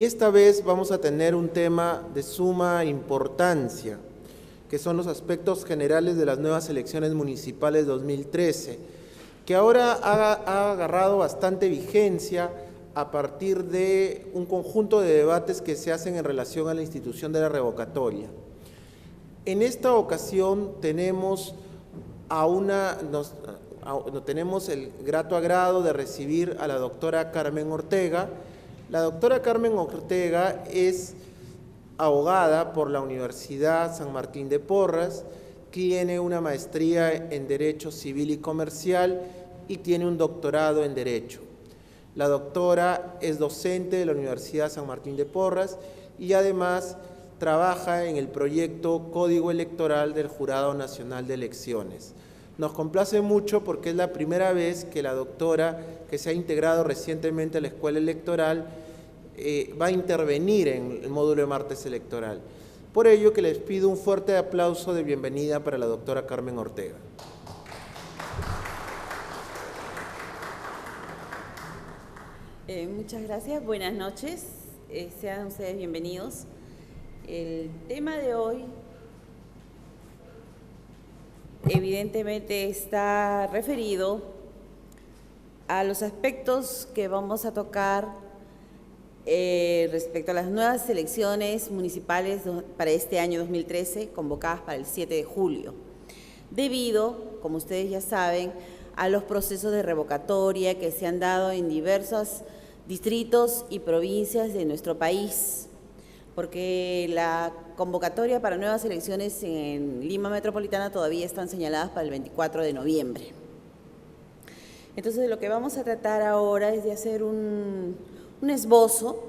Esta vez vamos a tener un tema de suma importancia, que son los aspectos generales de las nuevas elecciones municipales 2013, que ahora ha agarrado bastante vigencia a partir de un conjunto de debates que se hacen en relación a la institución de la revocatoria. En esta ocasión tenemos tenemos el grato agrado de recibir a la doctora Carmen Ortega. La doctora Carmen Ortega es abogada por la Universidad San Martín de Porres, tiene una maestría en Derecho Civil y Comercial y tiene un doctorado en Derecho. La doctora es docente de la Universidad San Martín de Porres y además trabaja en el proyecto Código Electoral del Jurado Nacional de Elecciones. Nos complace mucho porque es la primera vez que la doctora, que se ha integrado recientemente a la Escuela Electoral, va a intervenir en el módulo de martes electoral. Por ello que les pido un fuerte aplauso de bienvenida para la doctora Carmen Ortega. Muchas gracias, buenas noches, sean ustedes bienvenidos. El tema de hoy evidentemente está referido a los aspectos que vamos a tocar respecto a las nuevas elecciones municipales para este año 2013, convocadas para el 7 de julio, debido, como ustedes ya saben, a los procesos de revocatoria que se han dado en diversos distritos y provincias de nuestro país, porque la convocatoria para nuevas elecciones en Lima Metropolitana todavía están señaladas para el 24 de noviembre. Entonces, lo que vamos a tratar ahora es de hacer un esbozo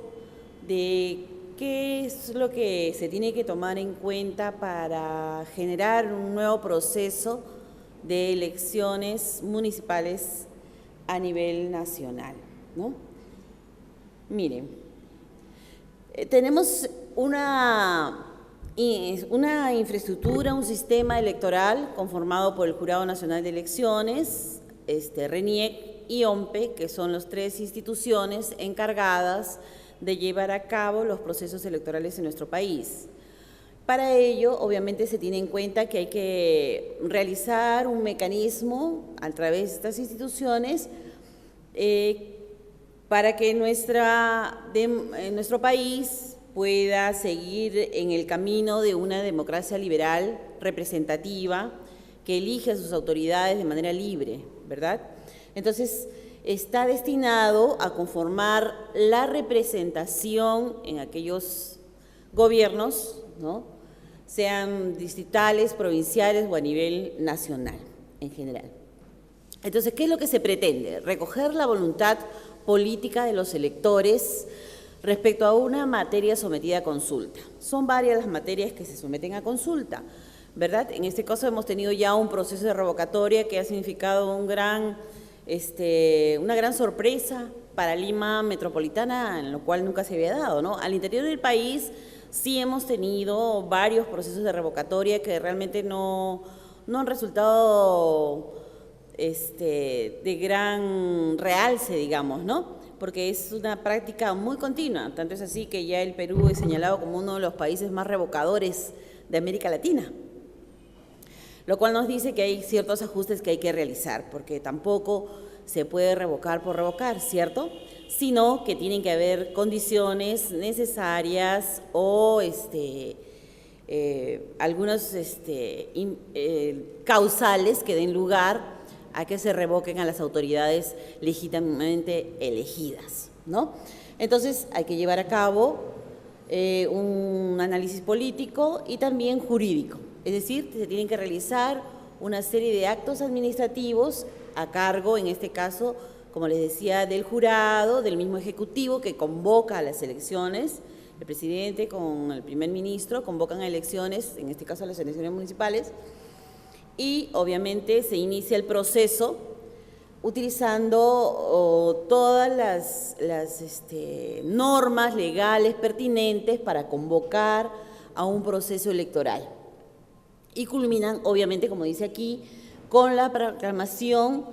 de qué es lo que se tiene que tomar en cuenta para generar un nuevo proceso de elecciones municipales a nivel nacional, ¿no? Miren, tenemos una infraestructura, un sistema electoral conformado por el Jurado Nacional de Elecciones, RENIEC y OMPE, que son las tres instituciones encargadas de llevar a cabo los procesos electorales en nuestro país. Para ello, obviamente, se tiene en cuenta que hay que realizar un mecanismo a través de estas instituciones para que nuestro país pueda seguir en el camino de una democracia liberal representativa que elige a sus autoridades de manera libre, ¿verdad? Entonces, está destinado a conformar la representación en aquellos gobiernos, ¿no?, sean distritales, provinciales o a nivel nacional en general. Entonces, ¿qué es lo que se pretende? Recoger la voluntad política de los electores respecto a una materia sometida a consulta. Son varias las materias que se someten a consulta, ¿verdad? En este caso hemos tenido ya un proceso de revocatoria que ha significado una gran sorpresa para Lima Metropolitana, en lo cual nunca se había dado, ¿no? Al interior del país sí hemos tenido varios procesos de revocatoria que realmente no han resultado de gran realce, digamos, ¿no? Porque es una práctica muy continua, tanto es así que ya el Perú es señalado como uno de los países más revocadores de América Latina, lo cual nos dice que hay ciertos ajustes que hay que realizar, porque tampoco se puede revocar por revocar, ¿cierto?, sino que tienen que haber condiciones necesarias o algunos causales que den lugar a que se revoquen a las autoridades legítimamente elegidas, ¿no? Entonces, hay que llevar a cabo un análisis político y también jurídico, es decir, se tienen que realizar una serie de actos administrativos a cargo, en este caso, como les decía, del jurado, del mismo ejecutivo que convoca a las elecciones. El presidente con el primer ministro convocan a elecciones, en este caso a las elecciones municipales, y obviamente se inicia el proceso utilizando todas las normas legales pertinentes para convocar a un proceso electoral. Y culminan, obviamente, como dice aquí, con la proclamación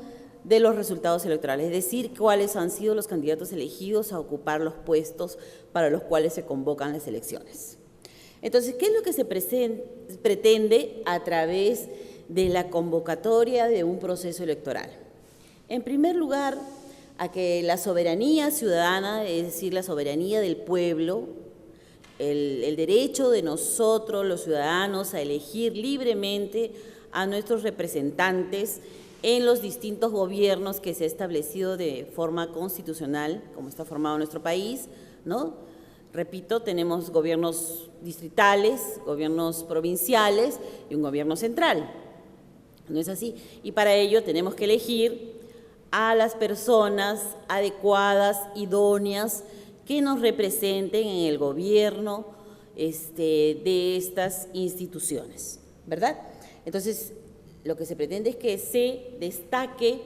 de los resultados electorales, es decir, cuáles han sido los candidatos elegidos a ocupar los puestos para los cuales se convocan las elecciones. Entonces, ¿qué es lo que se pretende a través de la convocatoria de un proceso electoral? En primer lugar, a que la soberanía ciudadana, es decir, la soberanía del pueblo, el derecho de nosotros, los ciudadanos, a elegir libremente a nuestros representantes en los distintos gobiernos que se ha establecido de forma constitucional, como está formado nuestro país, ¿no? Repito, tenemos gobiernos distritales, gobiernos provinciales y un gobierno central, ¿no es así? Y para ello tenemos que elegir a las personas adecuadas, idóneas, que nos representen en el gobierno de estas instituciones, ¿verdad? Entonces, lo que se pretende es que se destaque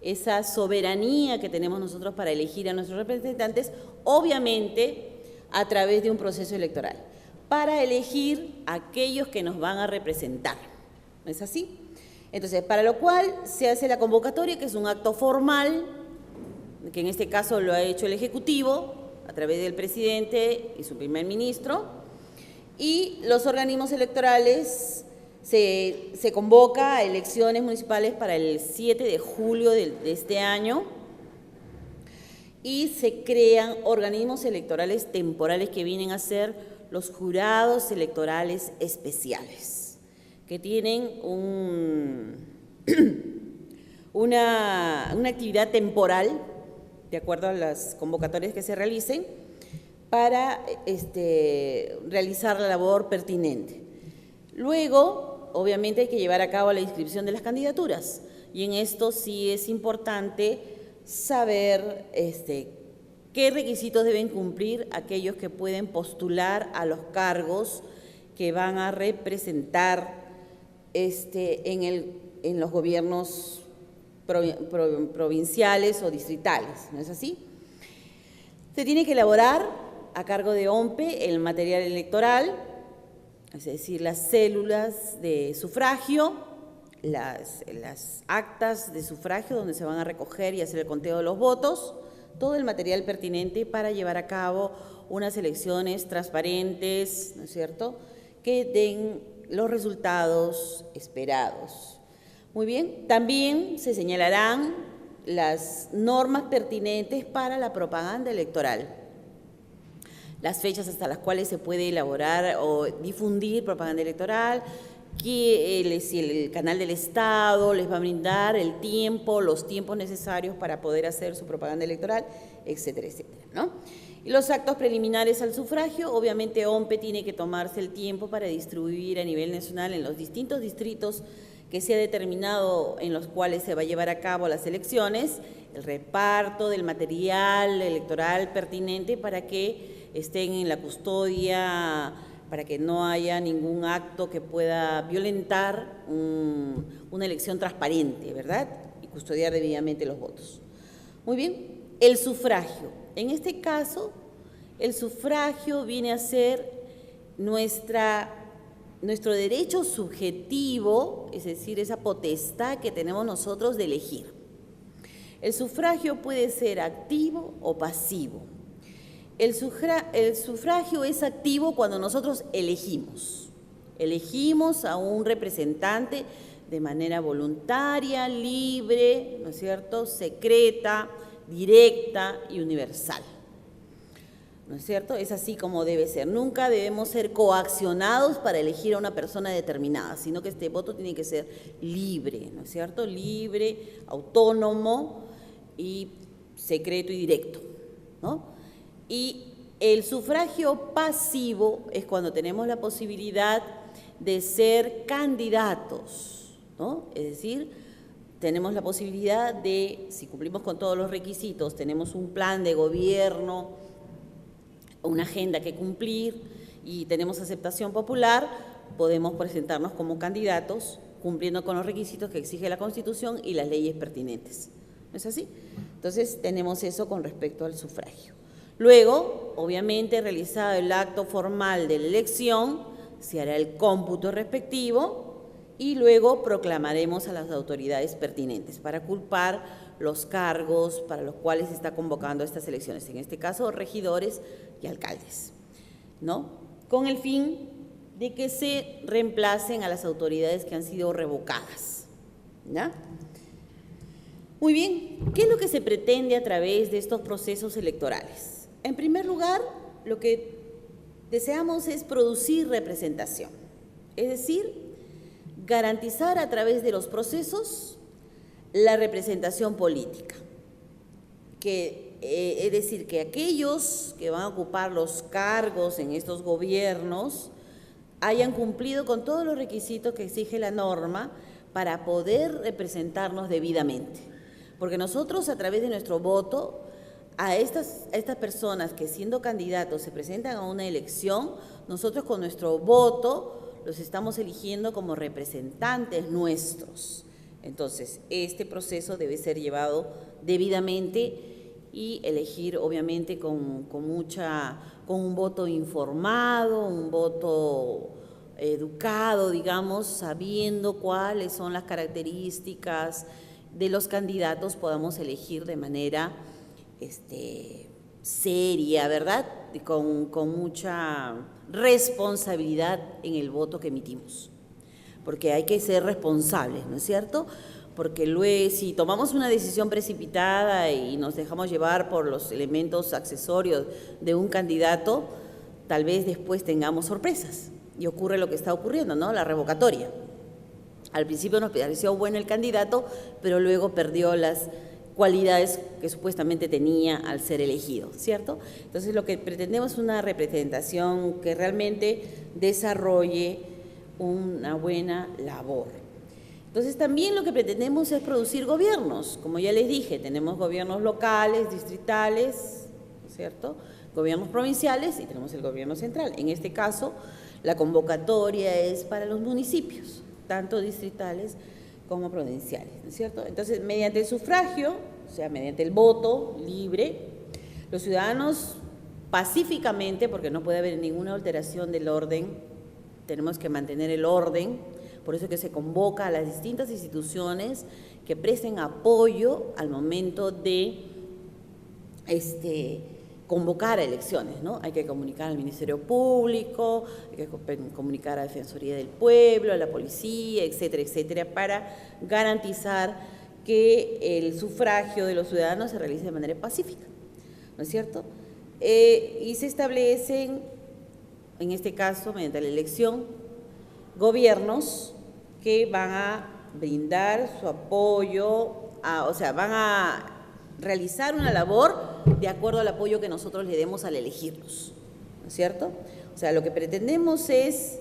esa soberanía que tenemos nosotros para elegir a nuestros representantes, obviamente a través de un proceso electoral, para elegir a aquellos que nos van a representar, ¿no es así? Entonces, para lo cual se hace la convocatoria, que es un acto formal, que en este caso lo ha hecho el Ejecutivo, a través del presidente y su primer ministro, y los organismos electorales se convoca a elecciones municipales para el 7 de julio de este año, y se crean organismos electorales temporales que vienen a ser los jurados electorales especiales, que tienen una actividad temporal, de acuerdo a las convocatorias que se realicen, para realizar la labor pertinente. Luego, obviamente, hay que llevar a cabo la inscripción de las candidaturas, y en esto sí es importante saber qué requisitos deben cumplir aquellos que pueden postular a los cargos que van a representar en los gobiernos provinciales o distritales, ¿no es así? Se tiene que elaborar a cargo de OMPE el material electoral, es decir, las células de sufragio, las actas de sufragio donde se van a recoger y hacer el conteo de los votos, todo el material pertinente para llevar a cabo unas elecciones transparentes, ¿no es cierto?, que den los resultados esperados. Muy bien, también se señalarán las normas pertinentes para la propaganda electoral, las fechas hasta las cuales se puede elaborar o difundir propaganda electoral, que si el canal del Estado les va a brindar el tiempo, los tiempos necesarios para poder hacer su propaganda electoral, etcétera, etcétera, ¿no? Y los actos preliminares al sufragio, obviamente OMPE tiene que tomarse el tiempo para distribuir a nivel nacional en los distintos distritos que se ha determinado en los cuales se va a llevar a cabo las elecciones, el reparto del material electoral pertinente para que estén en la custodia, para que no haya ningún acto que pueda violentar una elección transparente, ¿verdad? Y custodiar debidamente los votos. Muy bien, el sufragio. En este caso, el sufragio viene a ser nuestro derecho subjetivo, es decir, esa potestad que tenemos nosotros de elegir. El sufragio puede ser activo o pasivo. El sufragio es activo cuando nosotros elegimos a un representante de manera voluntaria, libre, ¿no es cierto?, secreta, directa y universal, ¿no es cierto? Es así como debe ser. Nunca debemos ser coaccionados para elegir a una persona determinada, sino que este voto tiene que ser libre, ¿no es cierto?, libre, autónomo y secreto y directo, ¿no? Y el sufragio pasivo es cuando tenemos la posibilidad de ser candidatos, ¿no? Es decir, tenemos la posibilidad de, si cumplimos con todos los requisitos, tenemos un plan de gobierno, una agenda que cumplir y tenemos aceptación popular, podemos presentarnos como candidatos cumpliendo con los requisitos que exige la Constitución y las leyes pertinentes. ¿No es así? Entonces, tenemos eso con respecto al sufragio. Luego, obviamente, realizado el acto formal de la elección, se hará el cómputo respectivo y luego proclamaremos a las autoridades pertinentes para culpar los cargos para los cuales se está convocando estas elecciones, en este caso regidores y alcaldes, ¿no? Con el fin de que se reemplacen a las autoridades que han sido revocadas, ¿ya? Muy bien, ¿qué es lo que se pretende a través de estos procesos electorales? En primer lugar, lo que deseamos es producir representación, es decir, garantizar a través de los procesos la representación política, es decir, que aquellos que van a ocupar los cargos en estos gobiernos hayan cumplido con todos los requisitos que exige la norma para poder representarnos debidamente. Porque nosotros, a través de nuestro voto, a estas personas que siendo candidatos se presentan a una elección, nosotros con nuestro voto los estamos eligiendo como representantes nuestros. Entonces, este proceso debe ser llevado debidamente y elegir, obviamente, con un voto informado, un voto educado, digamos, sabiendo cuáles son las características de los candidatos, podamos elegir de manera seria, ¿verdad? Con mucha responsabilidad en el voto que emitimos, porque hay que ser responsables, ¿no es cierto? Porque luego, si tomamos una decisión precipitada y nos dejamos llevar por los elementos accesorios de un candidato, tal vez después tengamos sorpresas y ocurre lo que está ocurriendo, ¿no? La revocatoria. Al principio nos pareció bueno el candidato, pero luego perdió las cualidades que supuestamente tenía al ser elegido, ¿cierto? Entonces, lo que pretendemos es una representación que realmente desarrolle una buena labor. Entonces, también lo que pretendemos es producir gobiernos. Como ya les dije, tenemos gobiernos locales, distritales, ¿cierto? Gobiernos provinciales y tenemos el gobierno central. En este caso, la convocatoria es para los municipios, tanto distritales como provinciales, ¿no es cierto? Entonces, mediante el sufragio, o sea, mediante el voto libre, los ciudadanos pacíficamente, porque no puede haber ninguna alteración del orden, tenemos que mantener el orden, por eso es que se convoca a las distintas instituciones que presten apoyo al momento de convocar a elecciones, ¿no? Hay que comunicar al Ministerio Público, hay que comunicar a la Defensoría del Pueblo, a la Policía, etcétera, etcétera, para garantizar que el sufragio de los ciudadanos se realice de manera pacífica, ¿no es cierto? Y se establecen, en este caso, mediante la elección, gobiernos que van a brindar su apoyo, o sea, van a realizar una labor de acuerdo al apoyo que nosotros le demos al elegirlos, ¿no es cierto? O sea, lo que pretendemos es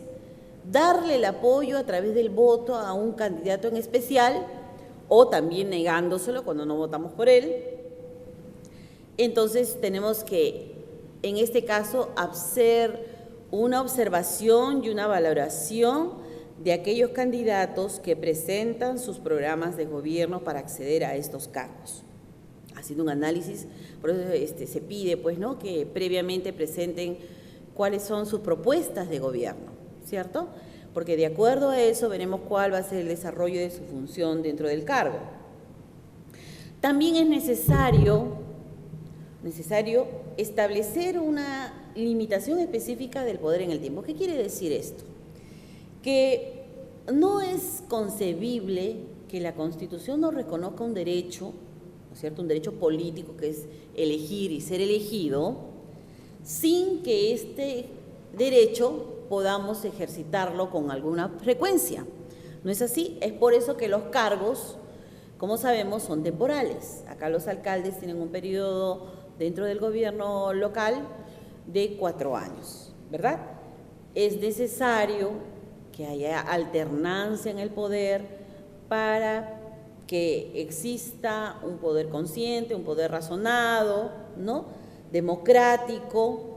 darle el apoyo a través del voto a un candidato en especial o también negándoselo cuando no votamos por él. Entonces, tenemos que, en este caso, hacer una observación y una valoración de aquellos candidatos que presentan sus programas de gobierno para acceder a estos cargos. Haciendo un análisis, por eso se pide, pues, ¿no?, que previamente presenten cuáles son sus propuestas de gobierno, ¿cierto? Porque de acuerdo a eso veremos cuál va a ser el desarrollo de su función dentro del cargo. También es necesario establecer una limitación específica del poder en el tiempo. ¿Qué quiere decir esto? Que no es concebible que la Constitución no reconozca un derecho, ¿no es cierto?, un derecho político que es elegir y ser elegido, sin que este derecho podamos ejercitarlo con alguna frecuencia. ¿No es así? Es por eso que los cargos, como sabemos, son temporales. Acá los alcaldes tienen un periodo dentro del gobierno local de 4 años, ¿verdad? Es necesario que haya alternancia en el poder para que exista un poder consciente, un poder razonado, ¿no?, democrático,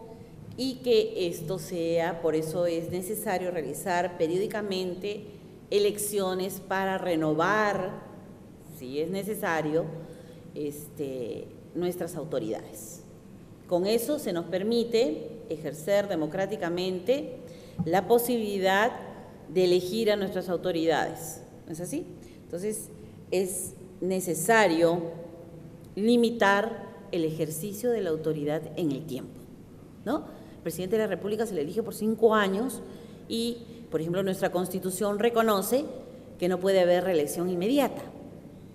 y que esto sea, por eso es necesario realizar periódicamente elecciones para renovar, si es necesario, nuestras autoridades. Con eso se nos permite ejercer democráticamente la posibilidad de elegir a nuestras autoridades, ¿no es así? Entonces, es necesario limitar el ejercicio de la autoridad en el tiempo, ¿no? El presidente de la República se le elige por 5 años y, por ejemplo, nuestra Constitución reconoce que no puede haber reelección inmediata,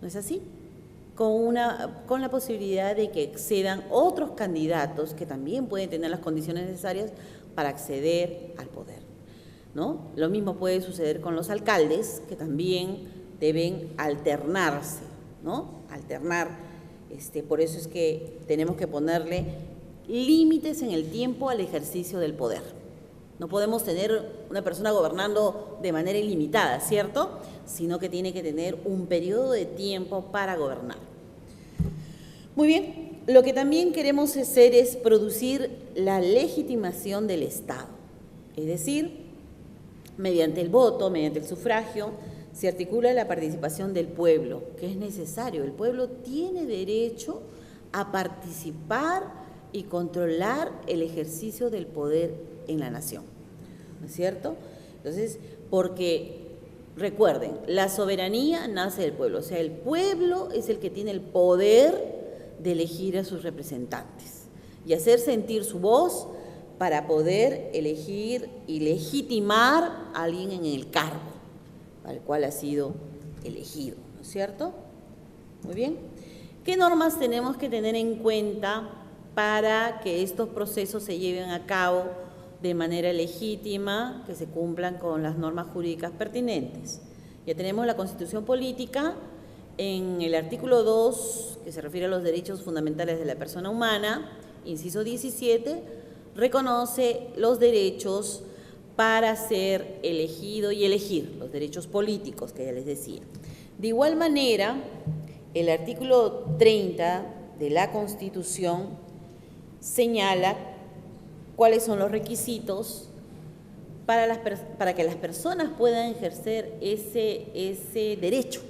¿no es así? Con la posibilidad de que accedan otros candidatos que también pueden tener las condiciones necesarias para acceder al poder, ¿no? Lo mismo puede suceder con los alcaldes, que también deben alternarse, ¿no? Alternar. Por eso es que tenemos que ponerle límites en el tiempo al ejercicio del poder. No podemos tener una persona gobernando de manera ilimitada, ¿cierto? Sino que tiene que tener un periodo de tiempo para gobernar. Muy bien, lo que también queremos hacer es producir la legitimación del Estado, es decir, mediante el voto, mediante el sufragio, se articula la participación del pueblo, que es necesario. El pueblo tiene derecho a participar y controlar el ejercicio del poder en la nación, ¿no es cierto? Entonces, porque recuerden, la soberanía nace del pueblo, o sea, el pueblo es el que tiene el poder de elegir a sus representantes y hacer sentir su voz para poder elegir y legitimar a alguien en el cargo al cual ha sido elegido, ¿no es cierto? Muy bien. ¿Qué normas tenemos que tener en cuenta para que estos procesos se lleven a cabo de manera legítima, que se cumplan con las normas jurídicas pertinentes? Ya tenemos la Constitución Política en el artículo 2, que se refiere a los derechos fundamentales de la persona humana, inciso 17, reconoce los derechos para ser elegido y elegir, los derechos políticos que ya les decía. De igual manera, el artículo 30 de la Constitución señala cuáles son los requisitos para que las personas puedan ejercer ese derecho,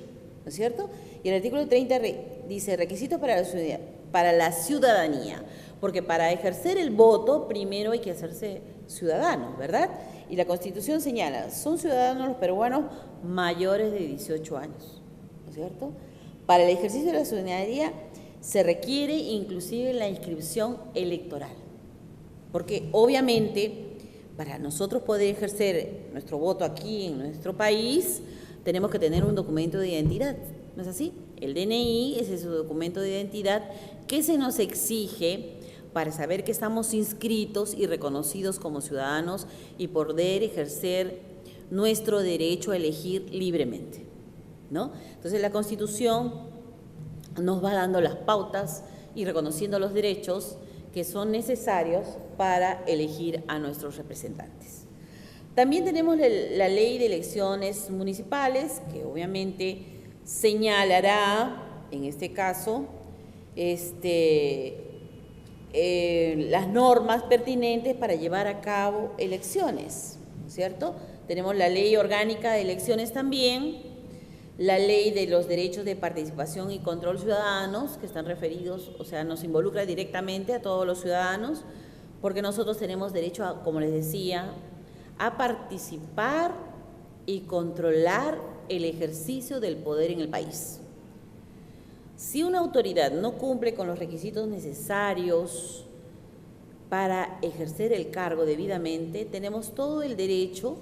¿no es cierto? Y el artículo 30 dice requisitos para la ciudadanía, porque para ejercer el voto primero hay que hacerse ciudadano, ¿verdad? Y la Constitución señala, son ciudadanos los peruanos mayores de 18 años, ¿no es cierto? Para el ejercicio de la ciudadanía se requiere inclusive la inscripción electoral, porque obviamente para nosotros poder ejercer nuestro voto aquí en nuestro país tenemos que tener un documento de identidad, ¿no es así? El DNI es ese documento de identidad que se nos exige para saber que estamos inscritos y reconocidos como ciudadanos y poder ejercer nuestro derecho a elegir libremente, ¿no? Entonces la Constitución nos va dando las pautas y reconociendo los derechos que son necesarios para elegir a nuestros representantes. También tenemos la Ley de Elecciones Municipales, que obviamente señalará, en este caso, las normas pertinentes para llevar a cabo elecciones, ¿no es cierto? Tenemos la Ley Orgánica de Elecciones también, la Ley de los Derechos de Participación y Control Ciudadanos, que están referidos, o sea, nos involucra directamente a todos los ciudadanos, porque nosotros tenemos derecho a, como les decía, a participar y controlar el ejercicio del poder en el país. Si una autoridad no cumple con los requisitos necesarios para ejercer el cargo debidamente, tenemos todo el derecho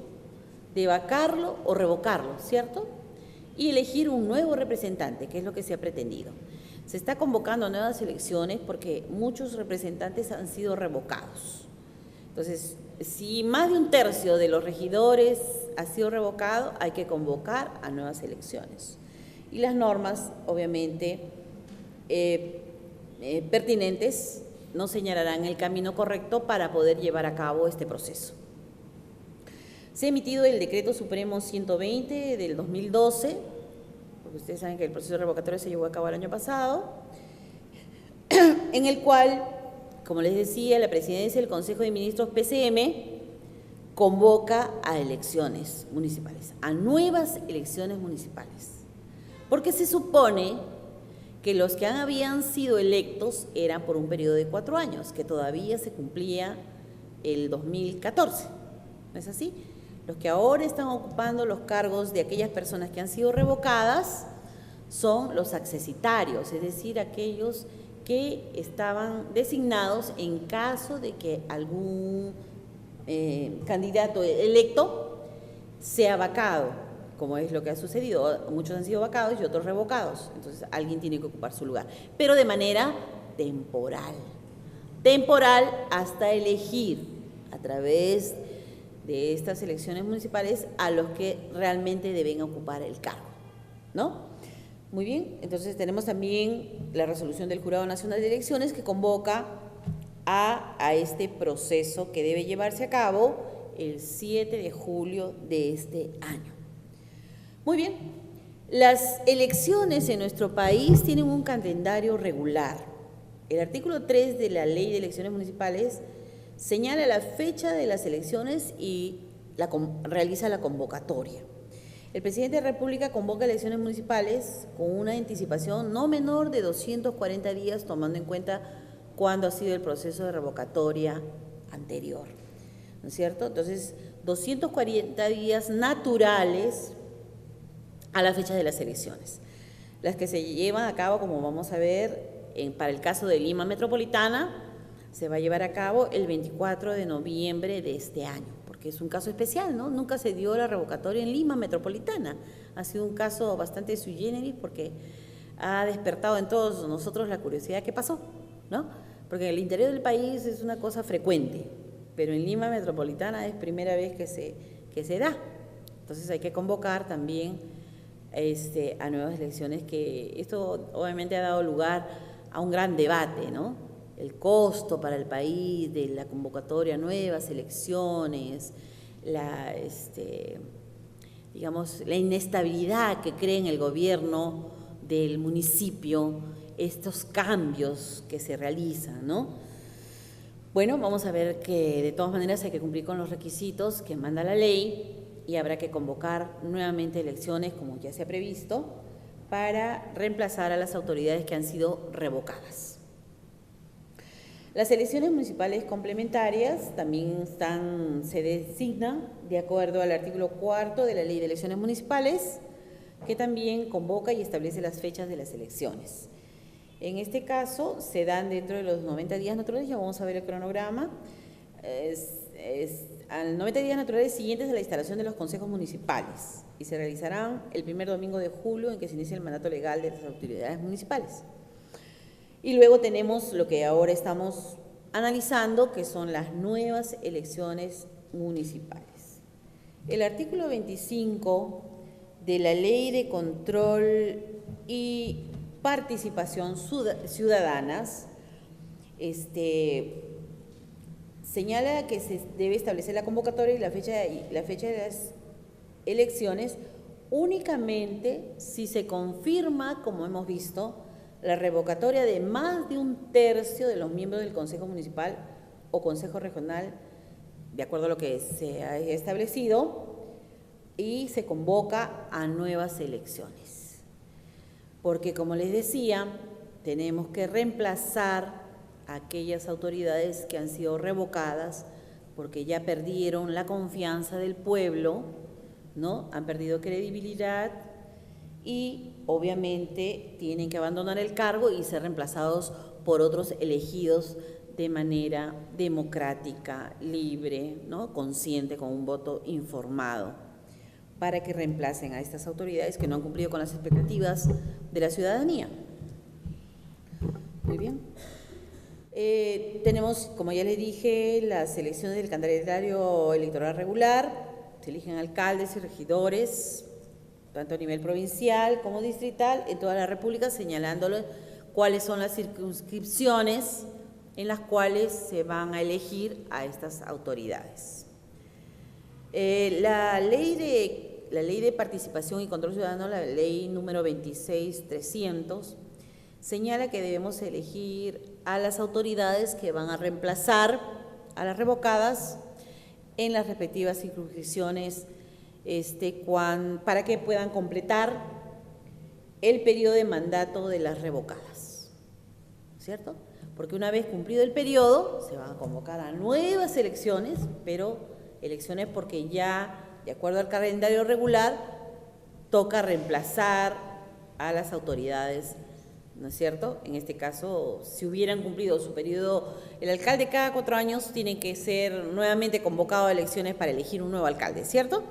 de vacarlo o revocarlo, ¿cierto? Y elegir un nuevo representante, que es lo que se ha pretendido. Se está convocando a nuevas elecciones porque muchos representantes han sido revocados. Entonces, si más de 1/3 de los regidores ha sido revocado, hay que convocar a nuevas elecciones. Y las normas, obviamente, pertinentes nos señalarán el camino correcto para poder llevar a cabo este proceso. Se ha emitido el Decreto Supremo 120 del 2012, porque ustedes saben que el proceso revocatorio se llevó a cabo el año pasado, en el cual, como les decía, la Presidencia del Consejo de Ministros PCM convoca a elecciones municipales, a nuevas elecciones municipales, porque se supone que los que habían sido electos eran por un periodo de 4 años, que todavía se cumplía el 2014, ¿no es así? Los que ahora están ocupando los cargos de aquellas personas que han sido revocadas son los accesitarios, es decir, aquellos que estaban designados en caso de que algún candidato electo sea vacado, como es lo que ha sucedido. Muchos han sido vacados y otros revocados, entonces alguien tiene que ocupar su lugar, pero de manera temporal hasta elegir a través de estas elecciones municipales a los que realmente deben ocupar el cargo, ¿no? Muy bien, entonces tenemos también la resolución del Jurado Nacional de Elecciones que convoca a este proceso que debe llevarse a cabo el 7 de julio de este año. Muy bien, las elecciones en nuestro país tienen un calendario regular. El artículo 3 de la Ley de Elecciones Municipales señala la fecha de las elecciones y realiza la convocatoria. El presidente de la República convoca elecciones municipales con una anticipación no menor de 240 días, tomando en cuenta cuándo ha sido el proceso de revocatoria anterior, ¿no es cierto? Entonces, 240 días naturales a la fecha de las elecciones. Las que se llevan a cabo, como vamos a ver, para el caso de Lima Metropolitana, se va a llevar a cabo el 24 de noviembre de este año, porque es un caso especial, ¿no? Nunca se dio la revocatoria en Lima Metropolitana. Ha sido un caso bastante sui generis porque ha despertado en todos nosotros la curiosidad qué pasó, ¿no? Porque en el interior del país es una cosa frecuente, pero en Lima Metropolitana es primera vez que se da. Entonces hay que convocar también a nuevas elecciones, que esto obviamente ha dado lugar a un gran debate, ¿no? El costo para el país de la convocatoria a nuevas elecciones, digamos, la inestabilidad que cree en el gobierno del municipio, estos cambios que se realizan, ¿no? Bueno, vamos a ver que de todas maneras hay que cumplir con los requisitos que manda la ley y habrá que convocar nuevamente elecciones, como ya se ha previsto, para reemplazar a las autoridades que han sido revocadas. Las elecciones municipales complementarias también se designan de acuerdo al artículo 4 de la Ley de Elecciones Municipales, que también convoca y establece las fechas de las elecciones. En este caso, se dan dentro de los 90 días naturales, ya vamos a ver el cronograma, a los 90 días naturales siguientes a la instalación de los consejos municipales, y se realizarán el primer domingo de julio en que se inicia el mandato legal de las autoridades municipales. Y luego tenemos lo que ahora estamos analizando, que son las nuevas elecciones municipales. El artículo 25 de la Ley de Control y Participación Ciudadanas señala que se debe establecer la convocatoria y la fecha de las elecciones únicamente si se confirma, como hemos visto, la revocatoria de más de un tercio de los miembros del Consejo Municipal o Consejo Regional, de acuerdo a lo que se ha establecido, y se convoca a nuevas elecciones. Porque, como les decía, tenemos que reemplazar a aquellas autoridades que han sido revocadas porque ya perdieron la confianza del pueblo, ¿no? Han perdido credibilidad y obviamente tienen que abandonar el cargo y ser reemplazados por otros elegidos de manera democrática, libre, ¿no? Consciente, con un voto informado, para que reemplacen a estas autoridades que no han cumplido con las expectativas de la ciudadanía. Muy bien. Tenemos, como ya les dije, las elecciones del calendario electoral regular. Se eligen alcaldes y regidores, tanto a nivel provincial como distrital, en toda la República, señalándole cuáles son las circunscripciones en las cuales se van a elegir a estas autoridades. La ley de participación y control ciudadano, la ley número 26.300, señala que debemos elegir a las autoridades que van a reemplazar a las revocadas en las respectivas circunscripciones para que puedan completar el periodo de mandato de las revocadas, ¿cierto? Porque una vez cumplido el periodo se van a convocar a nuevas elecciones, pero elecciones porque ya de acuerdo al calendario regular, toca reemplazar a las autoridades, ¿no es cierto? En este caso, si hubieran cumplido su periodo, el alcalde cada 4 años tiene que ser nuevamente convocado a elecciones para elegir un nuevo alcalde, ¿cierto?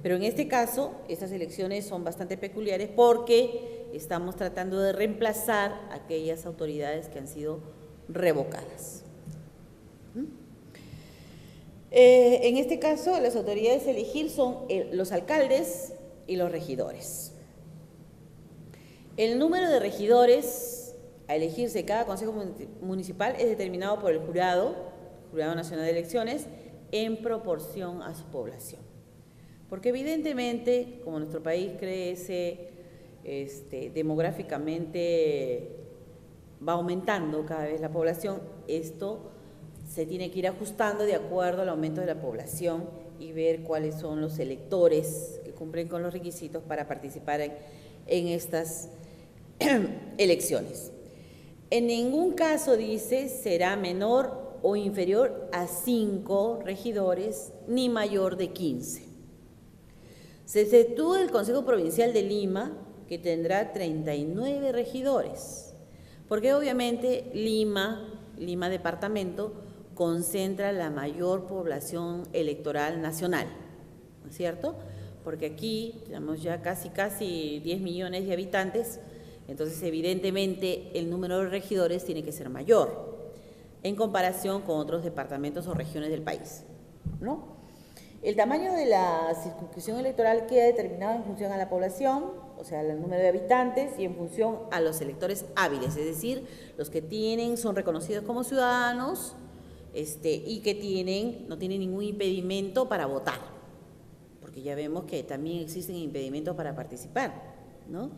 Pero en este caso, estas elecciones son bastante peculiares porque estamos tratando de reemplazar a aquellas autoridades que han sido revocadas. En este caso, las autoridades a elegir son los alcaldes y los regidores. El número de regidores a elegirse cada consejo municipal es determinado por el Jurado Nacional de Elecciones, en proporción a su población. Porque evidentemente, como nuestro país crece, demográficamente va aumentando cada vez la población, esto se tiene que ir ajustando de acuerdo al aumento de la población y ver cuáles son los electores que cumplen con los requisitos para participar en estas elecciones. En ningún caso, dice, será menor o inferior a 5 regidores ni mayor de 15. Se efectúa el Consejo Provincial de Lima, que tendrá 39 regidores, porque obviamente Lima departamento, concentra la mayor población electoral nacional, ¿no es cierto? Porque aquí tenemos ya casi 10 millones de habitantes, entonces evidentemente el número de regidores tiene que ser mayor en comparación con otros departamentos o regiones del país, ¿no? El tamaño de la circunscripción electoral queda determinado en función a la población, o sea, el número de habitantes, y en función a los electores hábiles, es decir, los que son reconocidos como ciudadanos, y que no tienen ningún impedimento para votar, porque ya vemos que también existen impedimentos para participar, ¿no?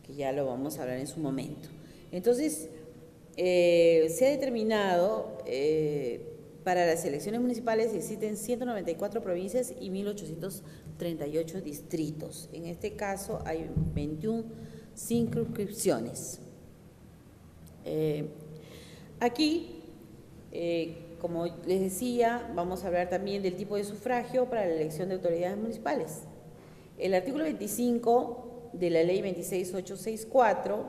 Que ya lo vamos a hablar en su momento. Entonces, se ha determinado, para las elecciones municipales existen 194 provincias y 1.838 distritos. En este caso hay 21 circunscripciones. Aquí, como les decía, vamos a hablar también del tipo de sufragio para la elección de autoridades municipales. El artículo 25 de la ley 26864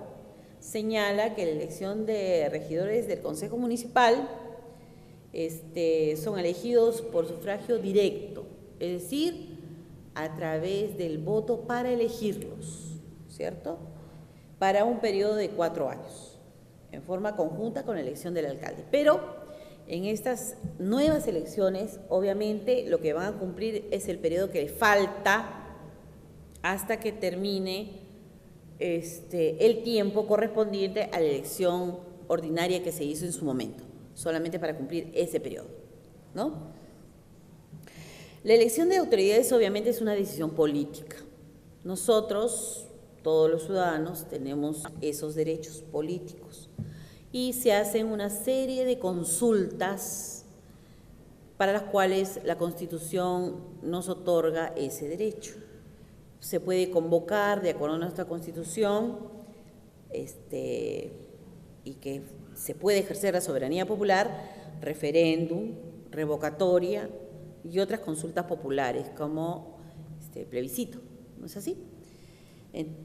señala que la elección de regidores del Consejo Municipal son elegidos por sufragio directo, es decir, a través del voto para elegirlos, ¿cierto? Para un periodo de 4 años, en forma conjunta con la elección del alcalde. Pero en estas nuevas elecciones, obviamente, lo que van a cumplir es el periodo que falta hasta que termine el tiempo correspondiente a la elección ordinaria que se hizo en su momento, solamente para cumplir ese periodo, ¿no? La elección de autoridades obviamente es una decisión política. Nosotros, todos los ciudadanos, tenemos esos derechos políticos y se hacen una serie de consultas para las cuales la Constitución nos otorga ese derecho. Se puede convocar, de acuerdo a nuestra Constitución, y que se puede ejercer la soberanía popular, referéndum, revocatoria y otras consultas populares como plebiscito, ¿no es así?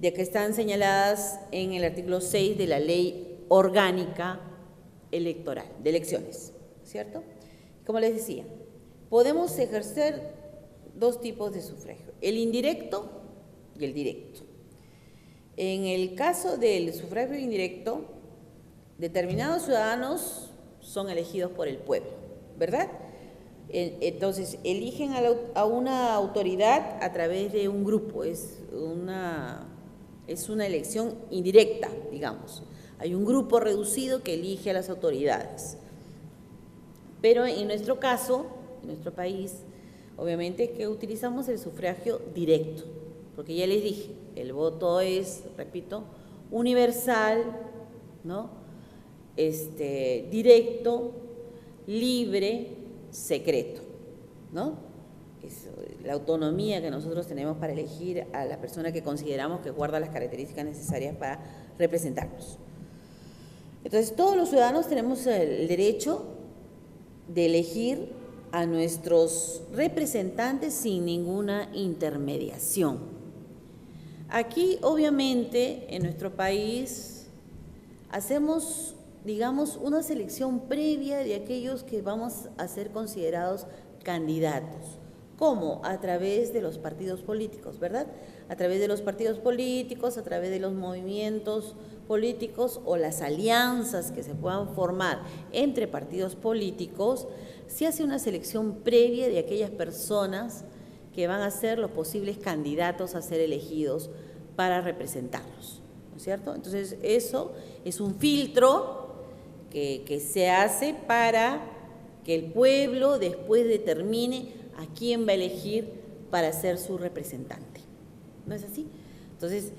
Ya que están señaladas en el artículo 6 de la Ley Orgánica Electoral, de elecciones, ¿cierto? Como les decía, podemos ejercer 2 tipos de sufragio, el indirecto y el directo. En el caso del sufragio indirecto, determinados ciudadanos son elegidos por el pueblo, ¿verdad? Entonces, eligen a una autoridad a través de un grupo, es una elección indirecta, digamos. Hay un grupo reducido que elige a las autoridades. Pero en nuestro caso, en nuestro país, obviamente que utilizamos el sufragio directo, porque ya les dije, el voto es, repito, universal, ¿no? Directo, libre, secreto, ¿no? Es la autonomía que nosotros tenemos para elegir a la persona que consideramos que guarda las características necesarias para representarnos. Entonces, todos los ciudadanos tenemos el derecho de elegir a nuestros representantes sin ninguna intermediación. Aquí, obviamente, en nuestro país, hacemos, digamos, una selección previa de aquellos que vamos a ser considerados candidatos. ¿Cómo? A través de los partidos políticos, ¿verdad? A través de los partidos políticos, a través de los movimientos políticos o las alianzas que se puedan formar entre partidos políticos, se hace una selección previa de aquellas personas que van a ser los posibles candidatos a ser elegidos para representarlos, ¿no es cierto? Entonces, eso es un filtro que se hace para que el pueblo después determine a quién va a elegir para ser su representante. ¿No es así? Entonces,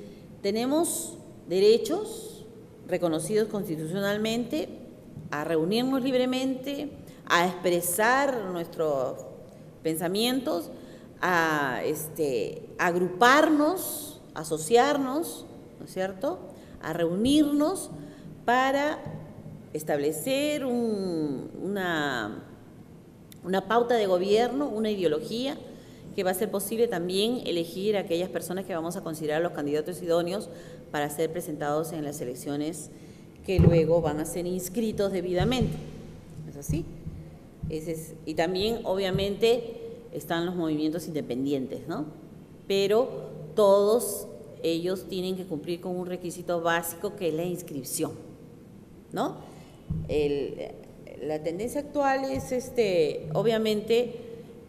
tenemos derechos reconocidos constitucionalmente a reunirnos libremente, a expresar nuestros pensamientos, a agruparnos, asociarnos, ¿no es cierto?, a reunirnos para establecer una pauta de gobierno, una ideología que va a ser posible también elegir a aquellas personas que vamos a considerar los candidatos idóneos para ser presentados en las elecciones que luego van a ser inscritos debidamente. ¿Es así? Y también, obviamente, están los movimientos independientes, ¿no? Pero todos ellos tienen que cumplir con un requisito básico que es la inscripción, ¿no? La tendencia actual es, obviamente,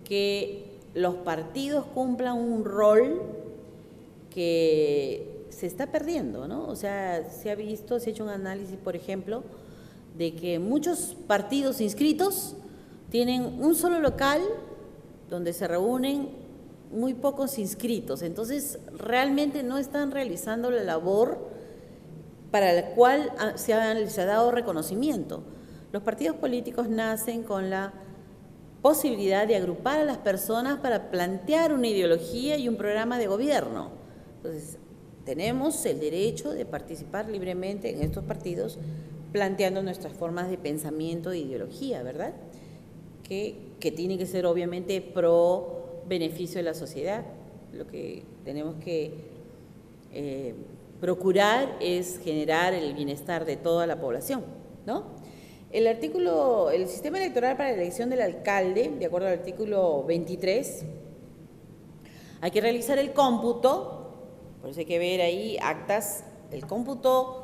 que los partidos cumplan un rol que se está perdiendo, ¿no? O sea, se ha visto, se ha hecho un análisis, por ejemplo, de que muchos partidos inscritos tienen un solo local donde se reúnen muy pocos inscritos. Entonces, realmente no están realizando la labor para la cual se ha dado reconocimiento. Los partidos políticos nacen con la posibilidad de agrupar a las personas para plantear una ideología y un programa de gobierno. Entonces, tenemos el derecho de participar libremente en estos partidos planteando nuestras formas de pensamiento e ideología, ¿verdad? Que tiene que ser obviamente pro beneficio de la sociedad. Lo que tenemos que procurar es generar el bienestar de toda la población, ¿no? El sistema electoral para la elección del alcalde, de acuerdo al artículo 23, hay que realizar el cómputo, por eso hay que ver ahí actas, el cómputo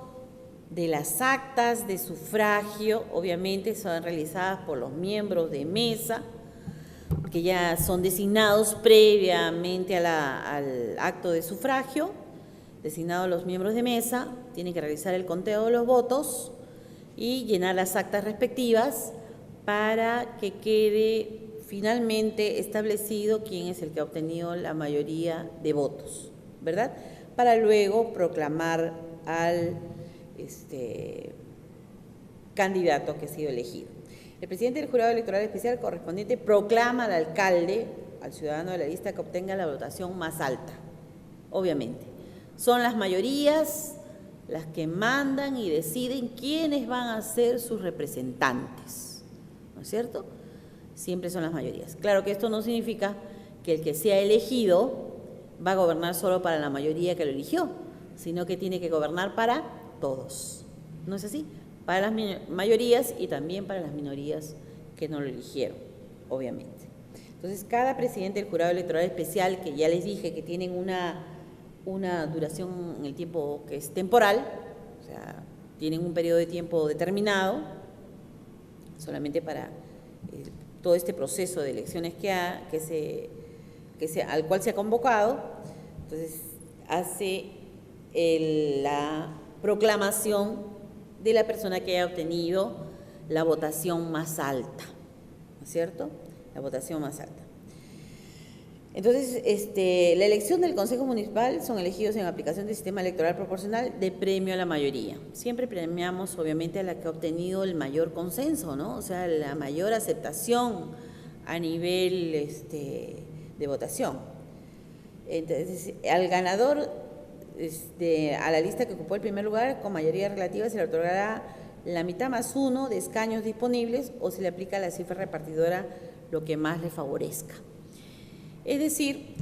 de las actas de sufragio, obviamente son realizadas por los miembros de mesa, que ya son designados previamente al acto de sufragio, designados los miembros de mesa, tienen que realizar el conteo de los votos y llenar las actas respectivas para que quede finalmente establecido quién es el que ha obtenido la mayoría de votos, ¿verdad? Para luego proclamar al candidato que ha sido elegido. El presidente del jurado electoral especial correspondiente proclama al alcalde, al ciudadano de la lista que obtenga la votación más alta, obviamente. Son las mayorías las que mandan y deciden quiénes van a ser sus representantes, ¿no es cierto? Siempre son las mayorías. Claro que esto no significa que el que sea elegido va a gobernar solo para la mayoría que lo eligió, sino que tiene que gobernar para todos, ¿no es así? Para las mayorías y también para las minorías que no lo eligieron, obviamente. Entonces, cada presidente del jurado electoral especial, que ya les dije que tienen una duración en el tiempo que es temporal, o sea, tienen un periodo de tiempo determinado, solamente para todo este proceso de elecciones al cual se ha convocado. Entonces, hace la proclamación de la persona que haya obtenido la votación más alta, ¿no es cierto? La votación más alta. Entonces, la elección del Consejo Municipal son elegidos en aplicación del sistema electoral proporcional de premio a la mayoría. Siempre premiamos, obviamente, a la que ha obtenido el mayor consenso, ¿no? O sea, la mayor aceptación a nivel de votación. Entonces, al ganador, a la lista que ocupó el primer lugar, con mayoría relativa, se le otorgará la mitad más 1 de escaños disponibles o se le aplica la cifra repartidora lo que más le favorezca. Es decir,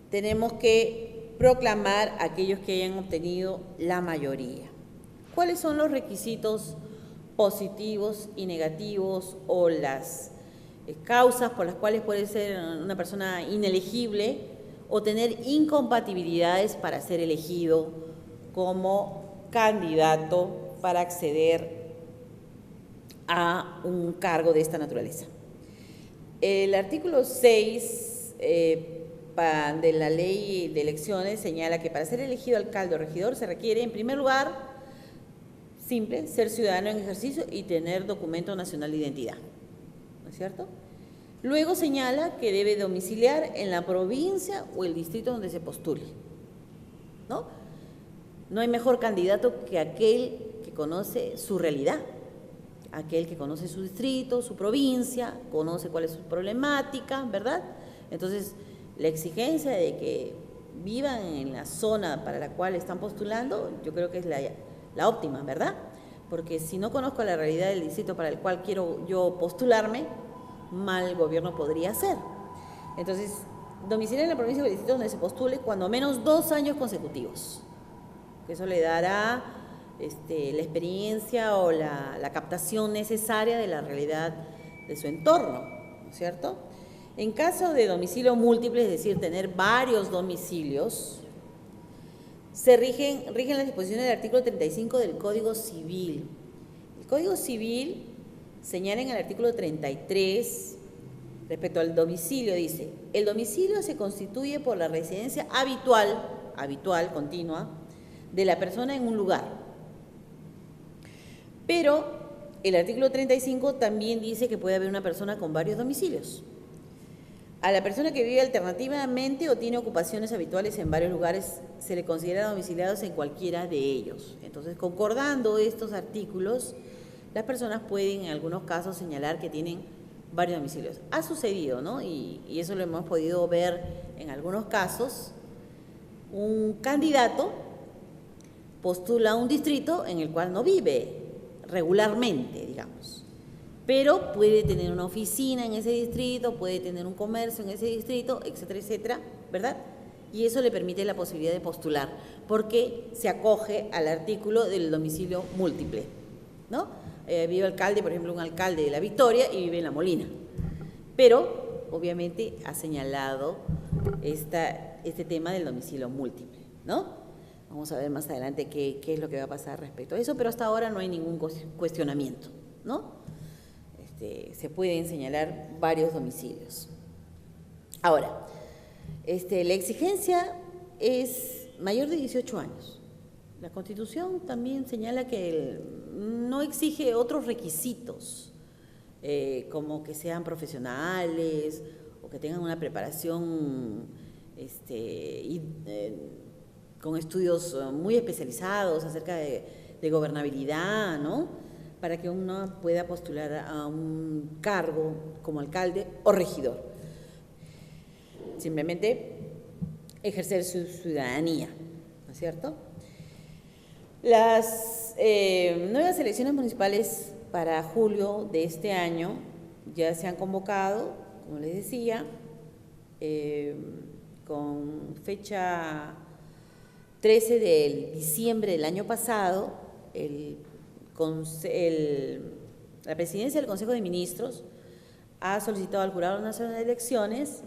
tenemos que proclamar a aquellos que hayan obtenido la mayoría. ¿Cuáles son los requisitos positivos y negativos o las causas por las cuales puede ser una persona inelegible o tener incompatibilidades para ser elegido como candidato para acceder a un cargo de esta naturaleza? El artículo 6 de la ley de elecciones señala que para ser elegido alcalde o regidor se requiere, en primer lugar, simple, ser ciudadano en ejercicio y tener documento nacional de identidad, ¿no es cierto? Luego señala que debe domiciliar en la provincia o el distrito donde se postule, ¿no? No hay mejor candidato que aquel que conoce su realidad, aquel que conoce su distrito, su provincia, conoce cuál es su problemática, ¿verdad? Entonces, la exigencia de que vivan en la zona para la cual están postulando, yo creo que es la óptima, ¿verdad? Porque si no conozco la realidad del distrito para el cual quiero yo postularme, mal gobierno podría hacer. Entonces, domiciliar en la provincia o el distrito donde se postule cuando menos 2 años consecutivos. Que eso le dará la experiencia o la captación necesaria de la realidad de su entorno, ¿no es cierto? En caso de domicilio múltiple, es decir, tener varios domicilios, se rigen las disposiciones del artículo 35 del Código Civil. El Código Civil señala en el artículo 33, respecto al domicilio, dice: el domicilio se constituye por la residencia habitual, continua, de la persona en un lugar. Pero el artículo 35 también dice que puede haber una persona con varios domicilios. A la persona que vive alternativamente o tiene ocupaciones habituales en varios lugares se le considera domiciliados en cualquiera de ellos. Entonces, concordando estos artículos, las personas pueden en algunos casos señalar que tienen varios domicilios. Ha sucedido, ¿no? Y eso lo hemos podido ver en algunos casos. Un candidato postula a un distrito en el cual no vive regularmente, digamos, pero puede tener una oficina en ese distrito, puede tener un comercio en ese distrito, etcétera, etcétera, ¿verdad? Y eso le permite la posibilidad de postular, porque se acoge al artículo del domicilio múltiple, ¿no? Vive alcalde, por ejemplo, un alcalde de La Victoria y vive en La Molina, pero obviamente ha señalado este tema del domicilio múltiple, ¿no? Vamos a ver más adelante qué es lo que va a pasar respecto a eso, pero hasta ahora no hay ningún cuestionamiento, ¿no? Se pueden señalar varios domicilios. Ahora, la exigencia es mayor de 18 años. La Constitución también señala que no exige otros requisitos, como que sean profesionales o que tengan una preparación con estudios muy especializados acerca de gobernabilidad, ¿no? Para que uno pueda postular a un cargo como alcalde o regidor. Simplemente ejercer su ciudadanía, ¿no es cierto? Las nuevas elecciones municipales para julio de este año ya se han convocado, como les decía, con fecha 13 de diciembre del año pasado, la Presidencia del Consejo de Ministros ha solicitado al Jurado Nacional de Elecciones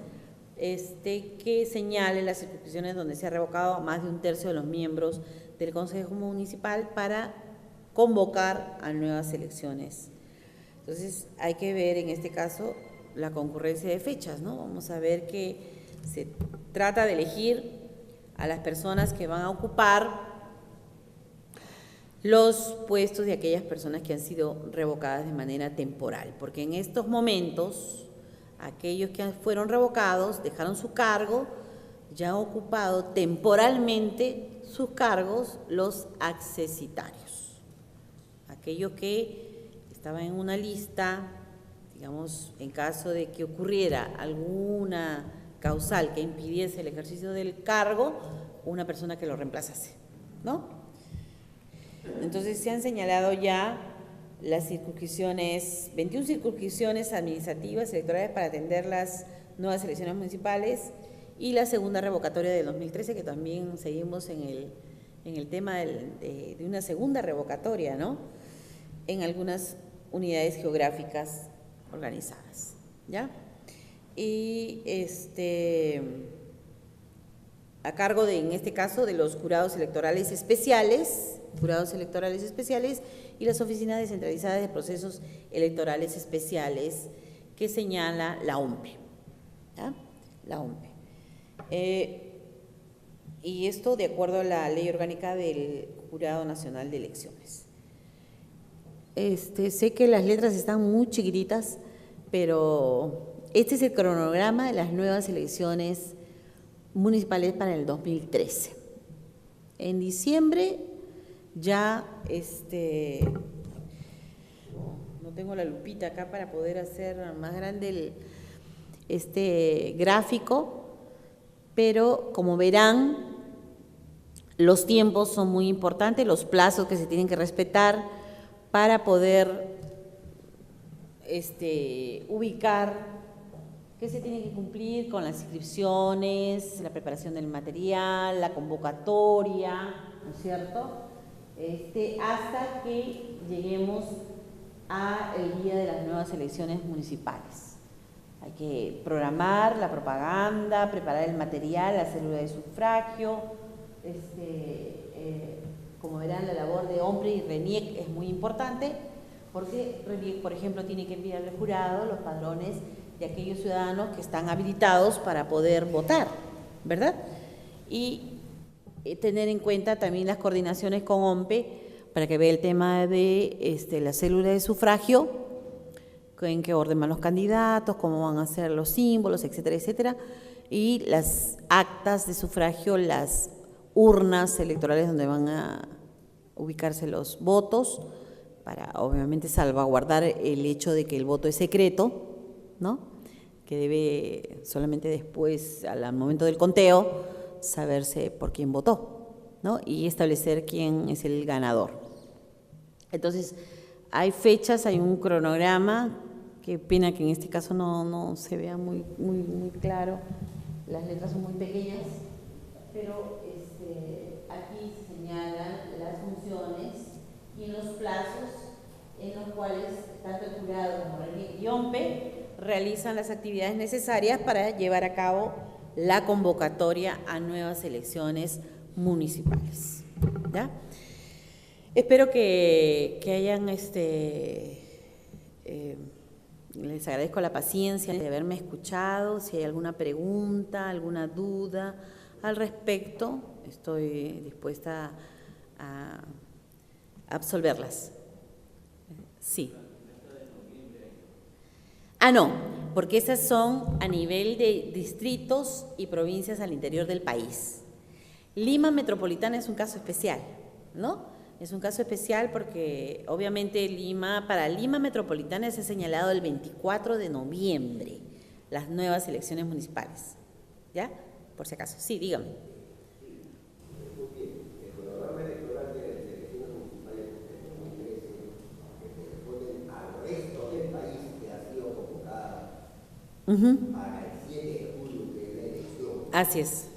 que señale las circunscripciones donde se ha revocado a más de 1/3 de los miembros del Consejo Municipal para convocar a nuevas elecciones. Entonces, hay que ver en este caso la concurrencia de fechas, ¿no? Vamos a ver que se trata de elegir a las personas que van a ocupar los puestos de aquellas personas que han sido revocadas de manera temporal, porque en estos momentos aquellos que fueron revocados dejaron su cargo, ya han ocupado temporalmente sus cargos los accesitarios, aquellos que estaban en una lista, digamos, en caso de que ocurriera alguna causal que impidiese el ejercicio del cargo, una persona que lo reemplazase, ¿no? Entonces se han señalado ya las 21 circunscripciones administrativas electorales para atender las nuevas elecciones municipales y la segunda revocatoria del 2013, que también seguimos en el tema de una segunda revocatoria, ¿no? En algunas unidades geográficas organizadas, ¿ya? Y a cargo en este caso, de los jurados electorales especiales y las oficinas descentralizadas de procesos electorales especiales que señala la OMPE, ¿ya? La OMPE. Y esto de acuerdo a la Ley Orgánica del Jurado Nacional de Elecciones. Sé que las letras están muy chiquititas, pero este es el cronograma de las nuevas elecciones municipales para el 2013. En diciembre ya, no tengo la lupita acá para poder hacer más grande este gráfico, pero como verán, los tiempos son muy importantes, los plazos que se tienen que respetar para poder ubicar qué se tiene que cumplir con las inscripciones, la preparación del material, la convocatoria, ¿no es cierto? Hasta que lleguemos al día de las nuevas elecciones municipales. Hay que programar la propaganda, preparar el material, la célula de sufragio. Como verán, la labor de OMPRE y RENIEC es muy importante, porque RENIEC, por ejemplo, tiene que enviar al jurado los padrones de aquellos ciudadanos que están habilitados para poder votar, ¿verdad? Y tener en cuenta también las coordinaciones con OMPE para que vea el tema de la célula de sufragio, en qué orden van los candidatos, cómo van a ser los símbolos, etcétera, etcétera, y las actas de sufragio, las urnas electorales donde van a ubicarse los votos, para obviamente salvaguardar el hecho de que el voto es secreto, ¿no? Que debe solamente después, al momento del conteo, saberse por quién votó, ¿no? Y establecer quién es el ganador. Entonces, hay fechas, hay un cronograma, qué pena que en este caso no se vea muy claro, las letras son muy pequeñas, pero aquí se señalan las funciones y los plazos en los cuales tanto el jurado como RENIEC y OMPE realizan las actividades necesarias para llevar a cabo la convocatoria a nuevas elecciones municipales, ¿ya? Espero que hayan, les agradezco la paciencia de haberme escuchado. Si hay alguna pregunta, alguna duda al respecto, estoy dispuesta a absolverlas. Sí. No, porque esas son a nivel de distritos y provincias al interior del país. Lima Metropolitana es un caso especial, ¿no? Es un caso especial porque obviamente para Lima Metropolitana se ha señalado el 24 de noviembre las nuevas elecciones municipales, ¿ya? Por si acaso. Sí, dígame. Para el 7 de julio, que es la elección. Así es.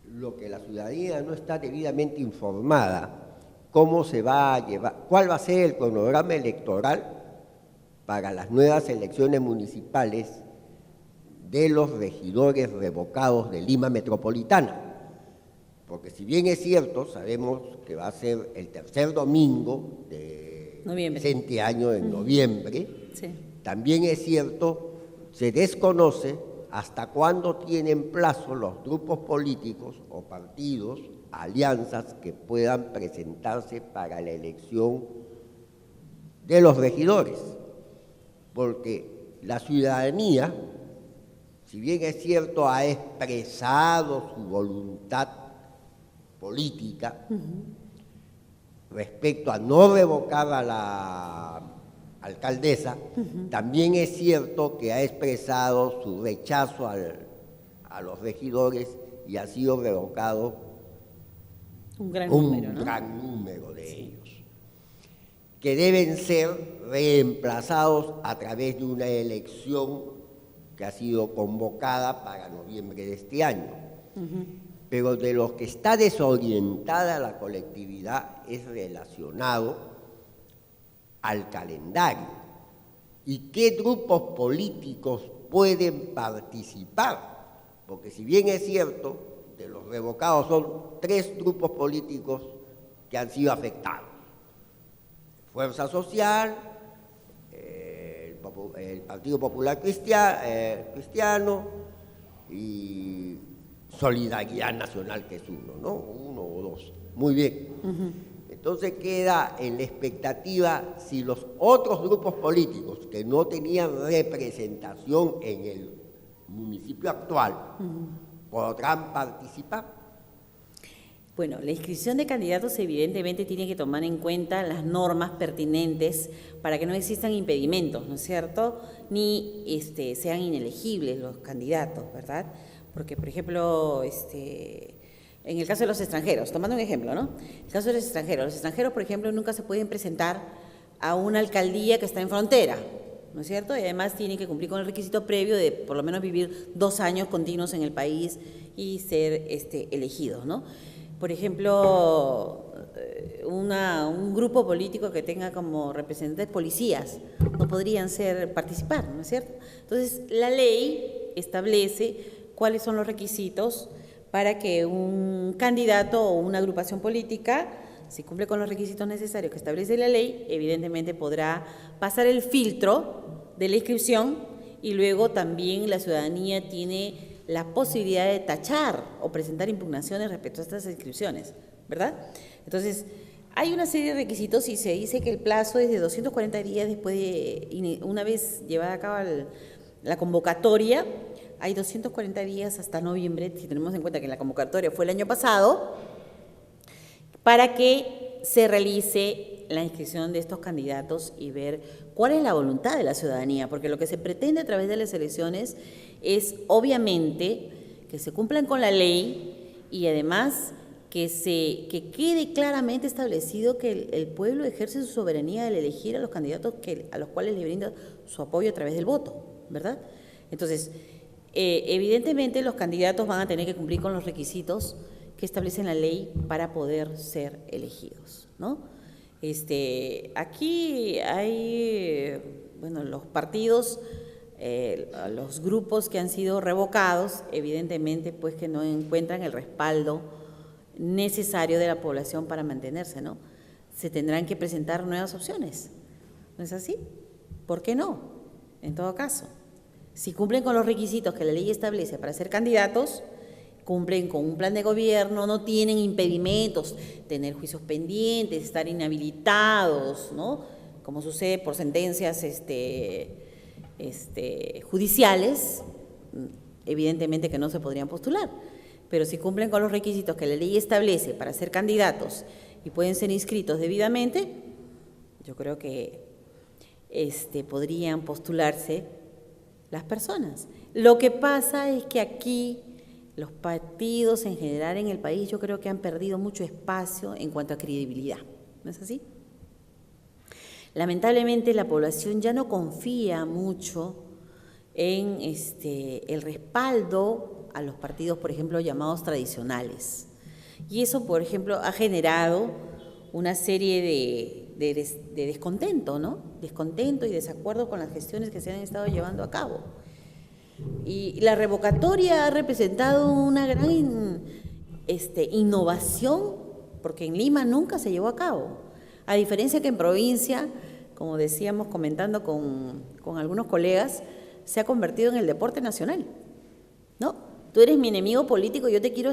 Lo que la ciudadanía no está debidamente informada, cómo se va a llevar, cuál va a ser el cronograma electoral para las nuevas elecciones municipales de los regidores revocados de Lima Metropolitana. Porque si bien es cierto, sabemos que va a ser el tercer domingo de presente año, en noviembre, sí. También es cierto, se desconoce hasta cuándo tienen plazo los grupos políticos o partidos, alianzas que puedan presentarse para la elección de los regidores. Porque la ciudadanía, si bien es cierto, ha expresado su voluntad política respecto a no revocar a la alcaldesa, también es cierto que ha expresado su rechazo a los regidores y ha sido revocado un gran número de ellos. que deben ser reemplazados a través de una elección que ha sido convocada para noviembre de este año. Pero de los que está desorientada la colectividad es relacionado al calendario y qué grupos políticos pueden participar, porque si bien es cierto, de los revocados son 3 grupos políticos que han sido afectados: Fuerza Social, el Partido Popular Cristiano y Solidaridad Nacional, que es uno, ¿no? 1 o 2. Muy bien. Entonces queda en la expectativa si los otros grupos políticos que no tenían representación en el municipio actual podrán participar. Bueno, la inscripción de candidatos evidentemente tiene que tomar en cuenta las normas pertinentes para que no existan impedimentos, ¿no es cierto? Ni sean inelegibles los candidatos, ¿verdad? Porque, por ejemplo, en el caso de los extranjeros, tomando un ejemplo, ¿no? El caso de los extranjeros, por ejemplo, nunca se pueden presentar a una alcaldía que está en frontera, ¿no es cierto? Y además tienen que cumplir con el requisito previo de por lo menos vivir 2 años continuos en el país y ser elegidos, ¿no? Por ejemplo, un grupo político que tenga como representantes policías no podrían participar, ¿no es cierto? Entonces, la ley establece cuáles son los requisitos para que un candidato o una agrupación política, si cumple con los requisitos necesarios que establece la ley, evidentemente podrá pasar el filtro de la inscripción y luego también la ciudadanía tiene la posibilidad de tachar o presentar impugnaciones respecto a estas inscripciones, ¿verdad? Entonces, hay una serie de requisitos y se dice que el plazo es de 240 días después de, una vez llevada a cabo la convocatoria, hay 240 días hasta noviembre, si tenemos en cuenta que la convocatoria fue el año pasado, para que se realice la inscripción de estos candidatos y ver cuál es la voluntad de la ciudadanía, porque lo que se pretende a través de las elecciones es obviamente que se cumplan con la ley y además que quede claramente establecido que el pueblo ejerce su soberanía al elegir a los candidatos a los cuales le brinda su apoyo a través del voto, ¿verdad? Entonces, evidentemente los candidatos van a tener que cumplir con los requisitos que establecen la ley para poder ser elegidos, ¿no? Aquí hay, bueno, los partidos, los grupos que han sido revocados, evidentemente, pues que no encuentran el respaldo necesario de la población para mantenerse, ¿no? Se tendrán que presentar nuevas opciones, ¿no es así? ¿Por qué no? En todo caso, si cumplen con los requisitos que la ley establece para ser candidatos, cumplen con un plan de gobierno, no tienen impedimentos, tener juicios pendientes, estar inhabilitados, ¿no? Como sucede por sentencias judiciales, evidentemente que no se podrían postular. Pero si cumplen con los requisitos que la ley establece para ser candidatos y pueden ser inscritos debidamente, yo creo que podrían postularse las personas. Lo que pasa es que aquí los partidos en general en el país yo creo que han perdido mucho espacio en cuanto a credibilidad, ¿no es así? Lamentablemente la población ya no confía mucho en el respaldo a los partidos, por ejemplo, llamados tradicionales. Y eso, por ejemplo, ha generado una serie de descontento, ¿no? Descontento y desacuerdo con las gestiones que se han estado llevando a cabo. Y la revocatoria ha representado una gran innovación, porque en Lima nunca se llevó a cabo. A diferencia que en provincia, como decíamos comentando con algunos colegas, se ha convertido en el deporte nacional, ¿no? Tú eres mi enemigo político, yo te quiero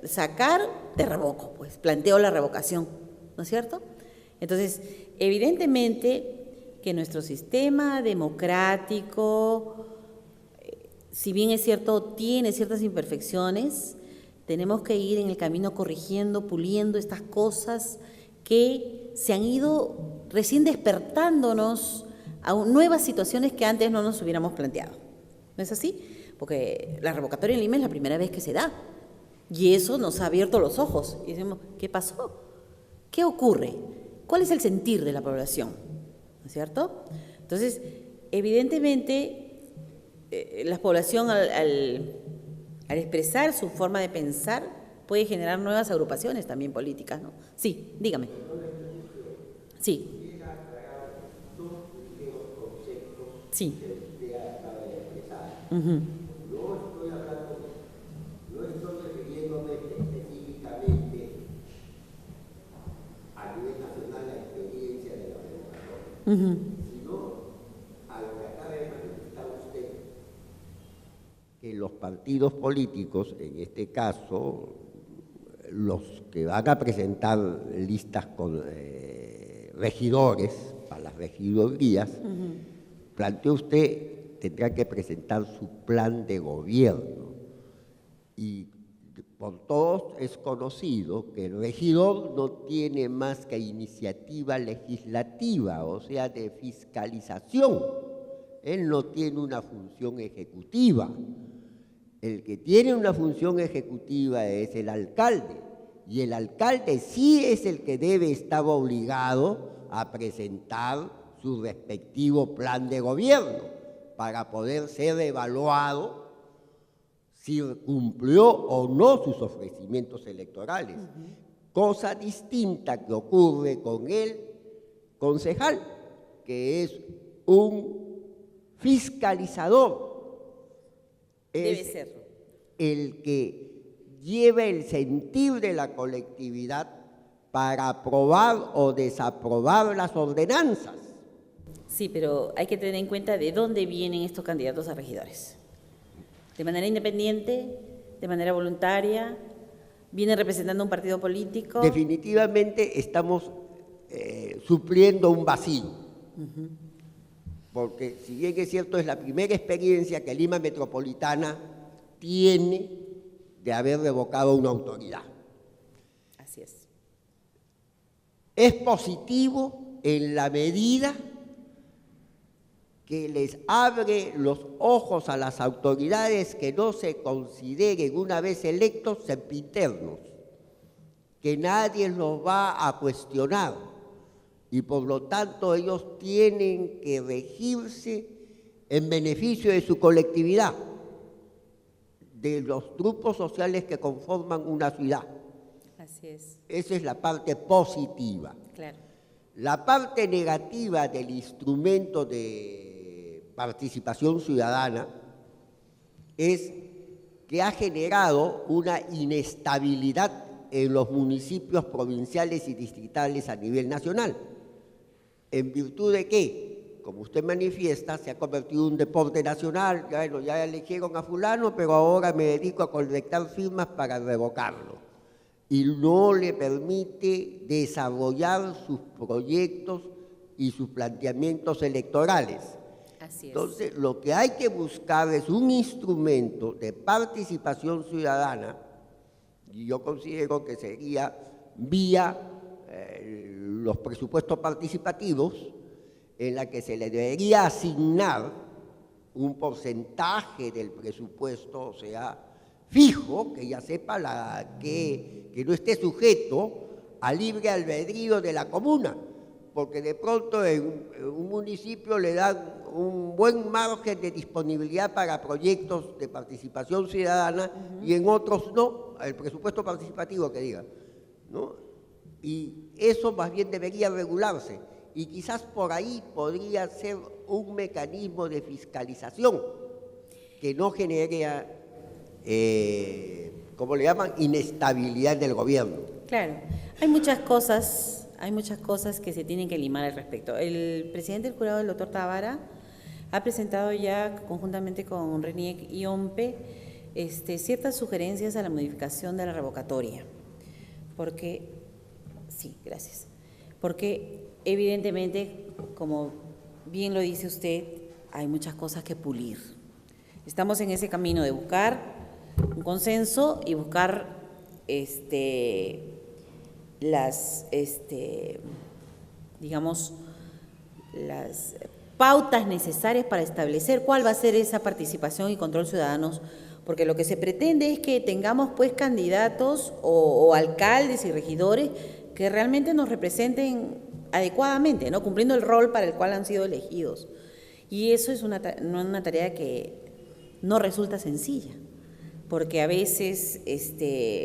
sacar, te revoco, pues planteo la revocación, ¿no es cierto? Entonces, evidentemente que nuestro sistema democrático, si bien es cierto, tiene ciertas imperfecciones, tenemos que ir en el camino corrigiendo, puliendo estas cosas que se han ido recién despertándonos a nuevas situaciones que antes no nos hubiéramos planteado. ¿No es así? Porque la revocatoria en Lima es la primera vez que se da. Y eso nos ha abierto los ojos. Y decimos, ¿qué pasó? ¿Qué ocurre? cuál es el sentir de la población, ¿no es cierto? Entonces, evidentemente, la población al expresar su forma de pensar puede generar nuevas agrupaciones también políticas, ¿no? Sí, dígame. Sí. Sí. Uh-huh. No estoy refiriéndome específicamente a nivel nacional a la experiencia de la democracia, sino a lo que acaba de manifestar usted, que los partidos políticos, en este caso, los que van a presentar listas con regidores para las regidorías, planteó usted, tendrá que presentar su plan de gobierno. Y por todos es conocido que el regidor no tiene más que iniciativa legislativa, o sea, de fiscalización. Él no tiene una función ejecutiva. El que tiene una función ejecutiva es el alcalde, y el alcalde sí es el que debe estar obligado a presentar su respectivo plan de gobierno para poder ser evaluado si cumplió o no sus ofrecimientos electorales. Cosa distinta que ocurre con el concejal, que es un fiscalizador. Debe serlo. El que lleva el sentir de la colectividad para aprobar o desaprobar las ordenanzas. Sí, pero hay que tener en cuenta de dónde vienen estos candidatos a regidores. ¿De manera independiente? ¿De manera voluntaria? ¿Vienen representando un partido político? Definitivamente estamos supliendo un vacío. Porque si bien es cierto, es la primera experiencia que Lima Metropolitana tiene de haber revocado una autoridad. Así es. Es positivo en la medida que les abre los ojos a las autoridades que no se consideren una vez electos sempiternos, que nadie los va a cuestionar y por lo tanto ellos tienen que regirse en beneficio de su colectividad, de los grupos sociales que conforman una ciudad. Así es. Esa es la parte positiva. Claro. La parte negativa del instrumento de participación ciudadana es que ha generado una inestabilidad en los municipios provinciales y distritales a nivel nacional. ¿En virtud de qué? Como usted manifiesta, se ha convertido en un deporte nacional. Bueno, ya eligieron a fulano, pero ahora me dedico a colectar firmas para revocarlo. Y no le permite desarrollar sus proyectos y sus planteamientos electorales. Así es. Entonces, lo que hay que buscar es un instrumento de participación ciudadana, y yo considero que sería vía los presupuestos participativos, en la que se le debería asignar un porcentaje del presupuesto, o sea, fijo, que ya sepa que no esté sujeto al libre albedrío de la comuna, porque de pronto en un municipio le dan un buen margen de disponibilidad para proyectos de participación ciudadana y en otros no, el presupuesto participativo que diga, ¿no? Y eso más bien debería regularse y quizás por ahí podría ser un mecanismo de fiscalización que no genere, como le llaman, inestabilidad del gobierno. Claro, hay muchas cosas que se tienen que limar al respecto. El presidente del jurado, el doctor Tábara, ha presentado ya conjuntamente con RENIEC y OMPE ciertas sugerencias a la modificación de la revocatoria. Porque, sí, gracias. Porque evidentemente, como bien lo dice usted, hay muchas cosas que pulir. Estamos en ese camino de buscar un consenso y buscar digamos, las pautas necesarias para establecer cuál va a ser esa participación y control ciudadanos porque lo que se pretende es que tengamos pues candidatos o alcaldes y regidores que realmente nos representen adecuadamente, ¿no? Cumpliendo el rol para el cual han sido elegidos. Y eso es una tarea que no resulta sencilla, porque a veces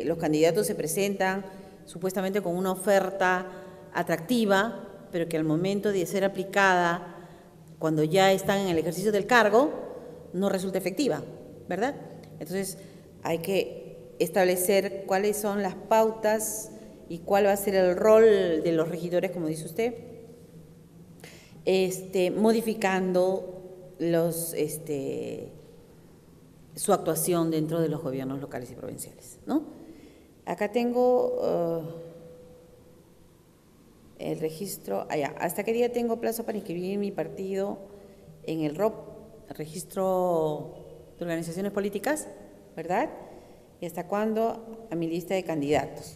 los candidatos se presentan supuestamente con una oferta atractiva, pero que al momento de ser aplicada, cuando ya están en el ejercicio del cargo, no resulta efectiva, ¿verdad? Entonces, hay que establecer cuáles son las pautas y cuál va a ser el rol de los regidores, como dice usted, modificando su actuación dentro de los gobiernos locales y provinciales, ¿no? Acá tengo el registro, ¿hasta qué día tengo plazo para inscribir mi partido en el ROP, el registro de organizaciones políticas, ¿verdad? ¿Y hasta cuándo a mi lista de candidatos?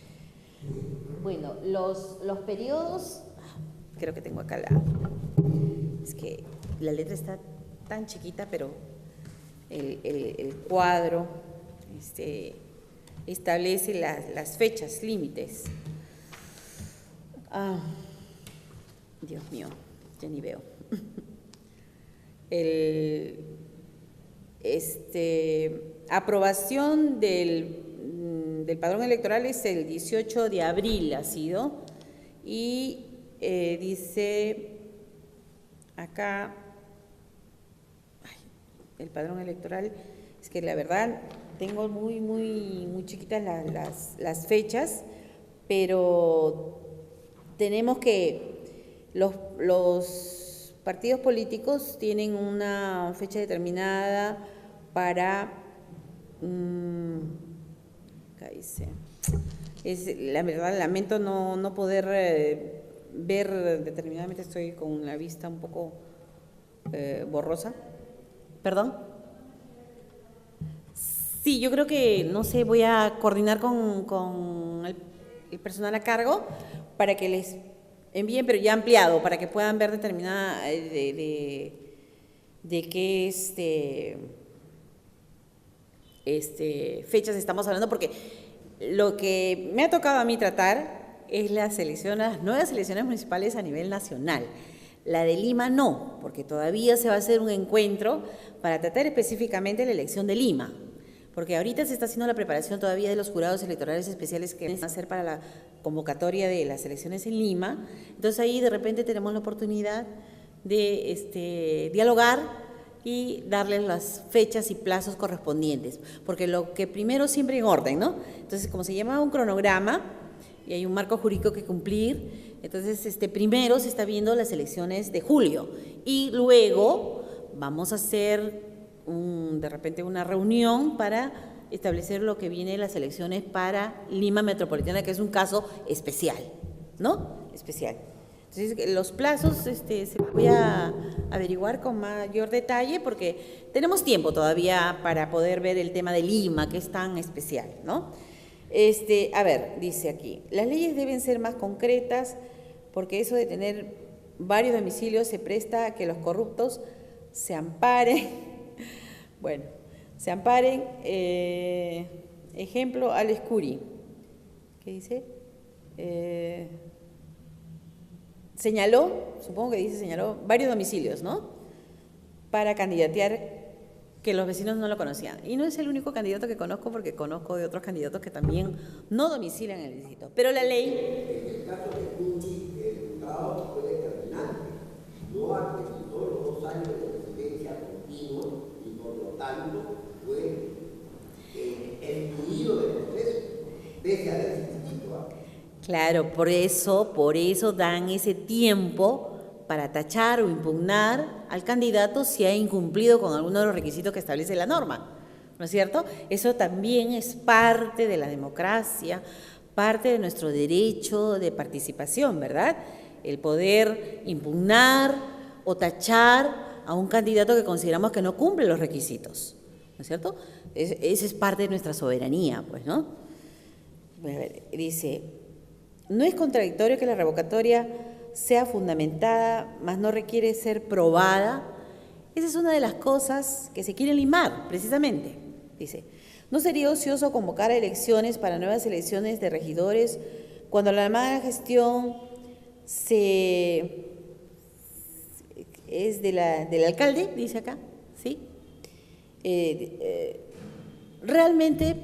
Bueno, los periodos, creo que tengo acá es que la letra está tan chiquita, pero el cuadro establece las fechas límites. Dios mío, ya ni veo. Aprobación del padrón electoral es el 18 de abril, ha sido, y dice acá, el padrón electoral, es que la verdad tengo muy chiquitas las fechas, pero tenemos que los partidos políticos tienen una fecha determinada para, acá dice, la verdad lamento no poder ver determinadamente, estoy con la vista un poco borrosa. ¿Perdón? Sí, yo creo que, no sé, voy a coordinar con el personal a cargo para que les envíen, pero ya ampliado, para que puedan ver determinada de qué fechas estamos hablando, porque lo que me ha tocado a mí tratar es las nuevas elecciones municipales a nivel nacional. La de Lima no, porque todavía se va a hacer un encuentro para tratar específicamente la elección de Lima, porque ahorita se está haciendo la preparación todavía de los jurados electorales especiales que van a hacer para la convocatoria de las elecciones en Lima. Entonces ahí de repente tenemos la oportunidad de dialogar y darles las fechas y plazos correspondientes, porque lo que primero siempre en orden, ¿no? Entonces, como se llama un cronograma y hay un marco jurídico que cumplir, entonces primero se está viendo las elecciones de julio y luego vamos a hacer de repente una reunión para establecer lo que viene de las elecciones para Lima Metropolitana, que es un caso especial, ¿no? Especial. Entonces, los plazos se voy a averiguar con mayor detalle porque tenemos tiempo todavía para poder ver el tema de Lima, que es tan especial, ¿no? A ver, dice aquí, las leyes deben ser más concretas porque eso de tener varios domicilios se presta a que los corruptos se amparen. Bueno, se amparen. Ejemplo, Alex Curi. ¿Qué dice? Señaló, supongo que dice señaló, varios domicilios, ¿no? Para candidatear que los vecinos no lo conocían. Y no es el único candidato que conozco, porque conozco de otros candidatos que también no domicilian en el distrito. Pero la ley... En el caso de Curi, el juzgado fue determinante. No acreditó los 2 años de residencia continua y por lo tanto fue excluido del proceso, pese a haber existido. Claro, por eso dan ese tiempo para tachar o impugnar al candidato si ha incumplido con alguno de los requisitos que establece la norma, ¿no es cierto? Eso también es parte de la democracia, parte de nuestro derecho de participación, ¿verdad? El poder impugnar o tachar a un candidato que consideramos que no cumple los requisitos, ¿no es cierto? Esa es parte de nuestra soberanía, pues, ¿no? A ver, dice, no es contradictorio que la revocatoria sea fundamentada, mas no requiere ser probada. Esa es una de las cosas que se quiere limar, precisamente, Dice, ¿no sería ocioso convocar a elecciones para nuevas elecciones de regidores cuando la mala gestión es del alcalde? Dice acá, ¿sí? Realmente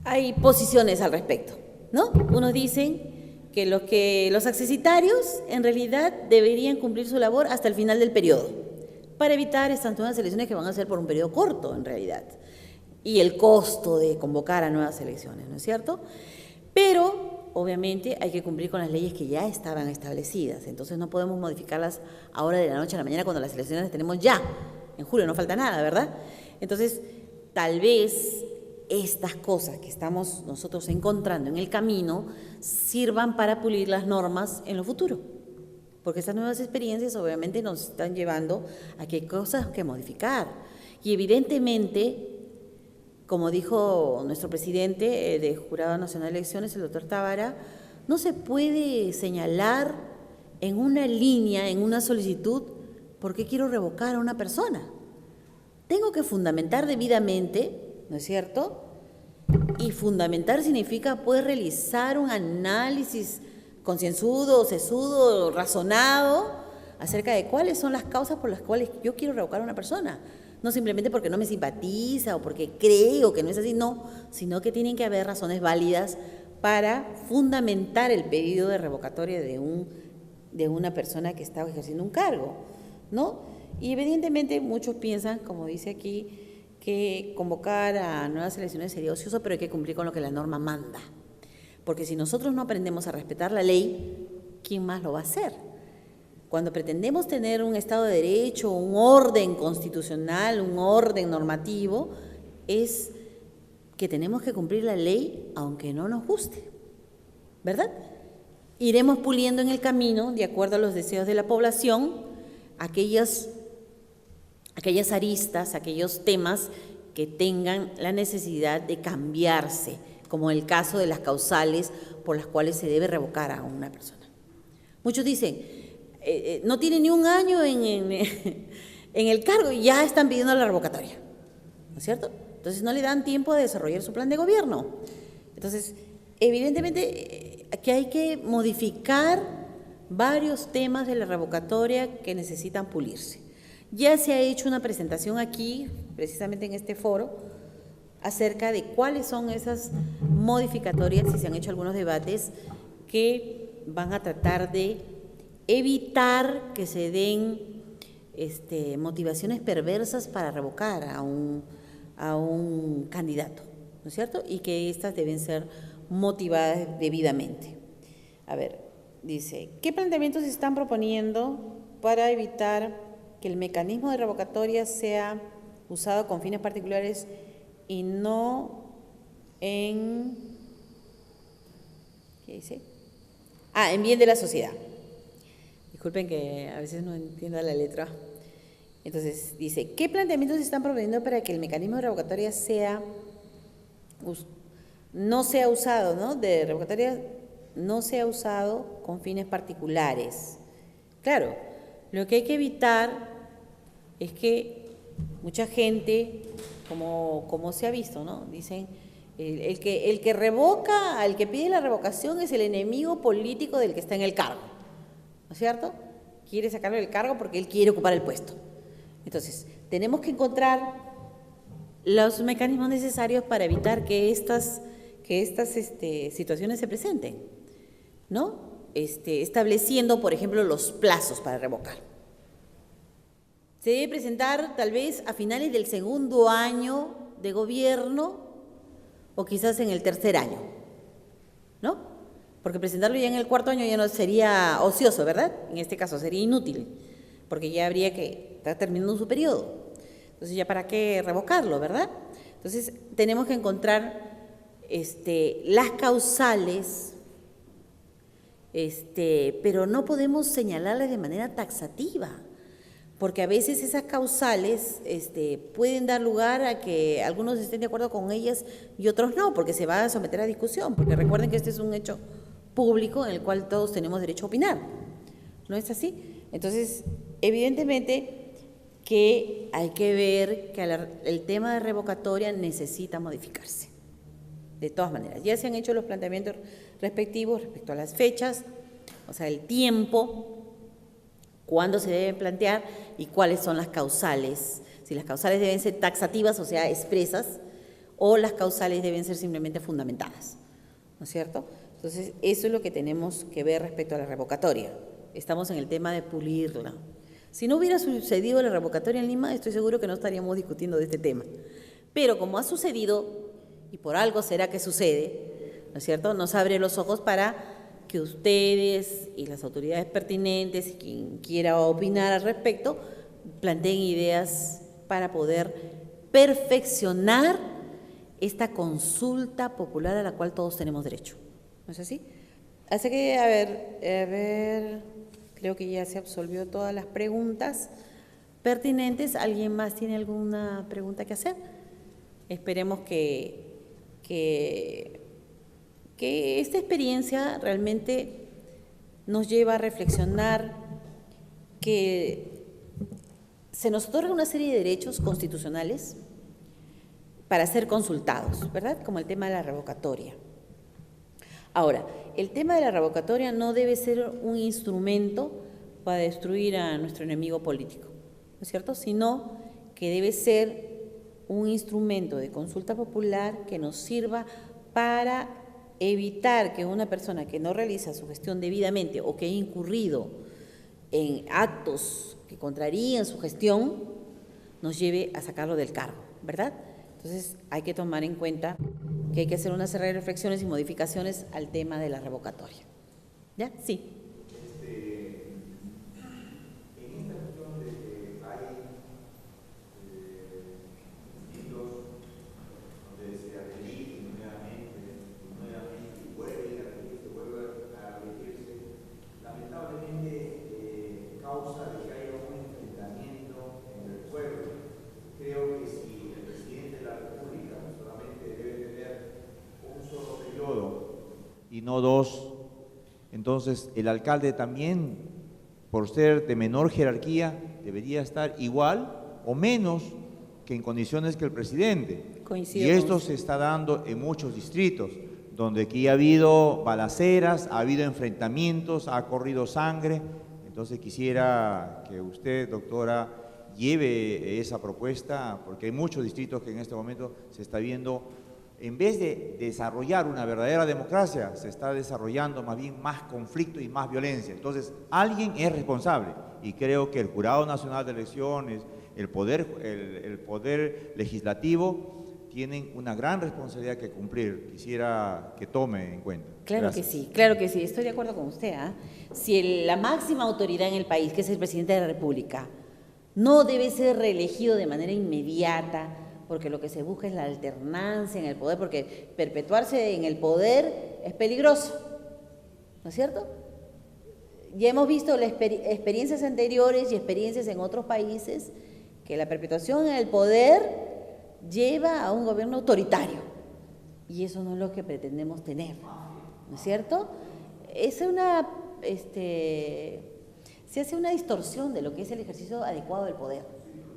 hay posiciones al respecto, ¿no? Unos dicen que los accesitarios en realidad deberían cumplir su labor hasta el final del periodo, para evitar estas nuevas elecciones que van a ser por un periodo corto en realidad, y el costo de convocar a nuevas elecciones, ¿no es cierto? Pero obviamente hay que cumplir con las leyes que ya estaban establecidas, entonces no podemos modificarlas ahora de la noche a la mañana cuando las elecciones las tenemos ya, en julio no falta nada, ¿verdad? Entonces, tal vez estas cosas que estamos nosotros encontrando en el camino sirvan para pulir las normas en lo futuro, porque estas nuevas experiencias obviamente nos están llevando a que hay cosas que modificar, y evidentemente, como dijo nuestro presidente de Jurado Nacional de Elecciones, el doctor Tábara, no se puede señalar en una línea, en una solicitud, por qué quiero revocar a una persona. Tengo que fundamentar debidamente, ¿no es cierto? Y fundamentar significa poder realizar un análisis concienzudo, sesudo, razonado, acerca de cuáles son las causas por las cuales yo quiero revocar a una persona. No simplemente porque no me simpatiza o porque creo que no es así, no, sino que tienen que haber razones válidas para fundamentar el pedido de revocatoria de una persona que está ejerciendo un cargo, ¿no? Y evidentemente muchos piensan, como dice aquí, que convocar a nuevas elecciones sería ocioso, pero hay que cumplir con lo que la norma manda. Porque si nosotros no aprendemos a respetar la ley, ¿quién más lo va a hacer? Cuando pretendemos tener un Estado de Derecho, un orden constitucional, un orden normativo, es que tenemos que cumplir la ley aunque no nos guste, ¿verdad? Iremos puliendo en el camino, de acuerdo a los deseos de la población, aquellas aristas, aquellos temas que tengan la necesidad de cambiarse, como el caso de las causales por las cuales se debe revocar a una persona. Muchos dicen, no tiene ni un año en el cargo y ya están pidiendo la revocatoria, ¿no es cierto? Entonces no le dan tiempo de desarrollar su plan de gobierno. Entonces, evidentemente que hay que modificar varios temas de la revocatoria que necesitan pulirse. Ya se ha hecho una presentación aquí, precisamente en este foro, acerca de cuáles son esas modificatorias, y se han hecho algunos debates que van a tratar de evitar que se den motivaciones perversas para revocar a un candidato, ¿no es cierto? Y que estas deben ser motivadas debidamente. A ver, dice, ¿qué planteamientos se están proponiendo para evitar que el mecanismo de revocatoria sea usado con fines particulares y no en, ¿qué dice? En bien de la sociedad? Disculpen que a veces no entiendo la letra. Entonces, dice, ¿qué planteamientos se están proponiendo para que el mecanismo de revocatoria no sea usado, ¿no? De revocatoria no sea usado con fines particulares? Claro, lo que hay que evitar es que mucha gente, como se ha visto, ¿no? Dicen, el que revoca, el que pide la revocación es el enemigo político del que está en el cargo, ¿no es cierto? Quiere sacarlo del cargo porque él quiere ocupar el puesto. Entonces, tenemos que encontrar los mecanismos necesarios para evitar que estas situaciones se presenten, ¿no? Estableciendo, por ejemplo, los plazos para revocar. Se debe presentar tal vez a finales del segundo año de gobierno o quizás en el tercer año, ¿no? Porque presentarlo ya en el cuarto año ya no sería ocioso, ¿verdad? En este caso sería inútil, porque ya habría que estar terminando su periodo. Entonces, ¿ya para qué revocarlo, verdad? Entonces, tenemos que encontrar las causales, pero no podemos señalarlas de manera taxativa, porque a veces esas causales pueden dar lugar a que algunos estén de acuerdo con ellas y otros no, porque se va a someter a discusión, porque recuerden que este es un hecho público en el cual todos tenemos derecho a opinar, ¿no es así? Entonces, evidentemente, que hay que ver que el tema de revocatoria necesita modificarse. De todas maneras, ya se han hecho los planteamientos respectivos respecto a las fechas, o sea, el tiempo, cuándo se deben plantear y cuáles son las causales. Si las causales deben ser taxativas, o sea, expresas, o las causales deben ser simplemente fundamentadas, ¿no es cierto? Entonces, eso es lo que tenemos que ver respecto a la revocatoria. Estamos en el tema de pulirla. Si no hubiera sucedido la revocatoria en Lima, estoy seguro que no estaríamos discutiendo de este tema. Pero como ha sucedido, y por algo será que sucede, ¿no es cierto?, nos abre los ojos para que ustedes y las autoridades pertinentes y quien quiera opinar al respecto planteen ideas para poder perfeccionar esta consulta popular a la cual todos tenemos derecho. ¿No es así? Así que, a ver, creo que ya se absolvió todas las preguntas pertinentes. ¿Alguien más tiene alguna pregunta que hacer? Esperemos que esta experiencia realmente nos lleva a reflexionar que se nos otorga una serie de derechos constitucionales para ser consultados, ¿verdad? Como el tema de la revocatoria. Ahora, el tema de la revocatoria no debe ser un instrumento para destruir a nuestro enemigo político, ¿no es cierto? Sino que debe ser un instrumento de consulta popular que nos sirva para evitar que una persona que no realiza su gestión debidamente o que ha incurrido en actos que contrarían su gestión, nos lleve a sacarlo del cargo, ¿verdad? Entonces, hay que tomar en cuenta que hay que hacer una serie de reflexiones y modificaciones al tema de la revocatoria. ¿Ya? Sí. En esta cuestión de que hay distintos donde se reelige nuevamente, y vuelve a reelegirse, lamentablemente causa de que haya un enfrentamiento entre el pueblo. Creo que si el presidente de la República solamente debe tener un solo periodo y no dos, entonces el alcalde también, por ser de menor jerarquía, debería estar igual o menos que en condiciones que el presidente. Coincido y esto con se está dando en muchos distritos, donde aquí ha habido balaceras, ha habido enfrentamientos, ha corrido sangre. Entonces quisiera que usted, doctora, lleve esa propuesta, porque hay muchos distritos que en este momento se está viendo, en vez de desarrollar una verdadera democracia, se está desarrollando más bien más conflicto y más violencia. Entonces, alguien es responsable, y creo que el Jurado Nacional de Elecciones, el poder legislativo, tienen una gran responsabilidad que cumplir. Quisiera que tome en cuenta. Claro Gracias. que sí, estoy de acuerdo con usted. Si la máxima autoridad en el país, que es el presidente de la República, no debe ser reelegido de manera inmediata, porque lo que se busca es la alternancia en el poder, porque perpetuarse en el poder es peligroso, ¿no es cierto? Ya hemos visto las experiencias anteriores y experiencias en otros países que la perpetuación en el poder lleva a un gobierno autoritario, y eso no es lo que pretendemos tener, ¿no es cierto? Se hace una distorsión de lo que es el ejercicio adecuado del poder,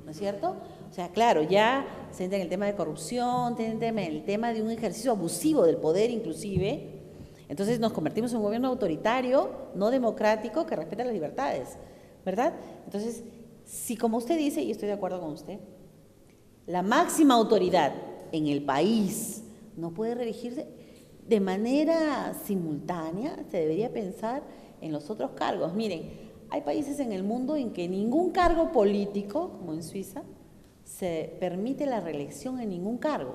¿no es cierto? O sea, claro, ya se entra en el tema de corrupción, se entra en el tema de un ejercicio abusivo del poder inclusive. Entonces nos convertimos en un gobierno autoritario, no democrático, que respeta las libertades, ¿verdad? Entonces, si como usted dice, y estoy de acuerdo con usted, la máxima autoridad en el país no puede reelegirse de manera simultánea, se debería pensar en los otros cargos. Miren, hay países en el mundo en que ningún cargo político, como en Suiza, se permite la reelección en ningún cargo,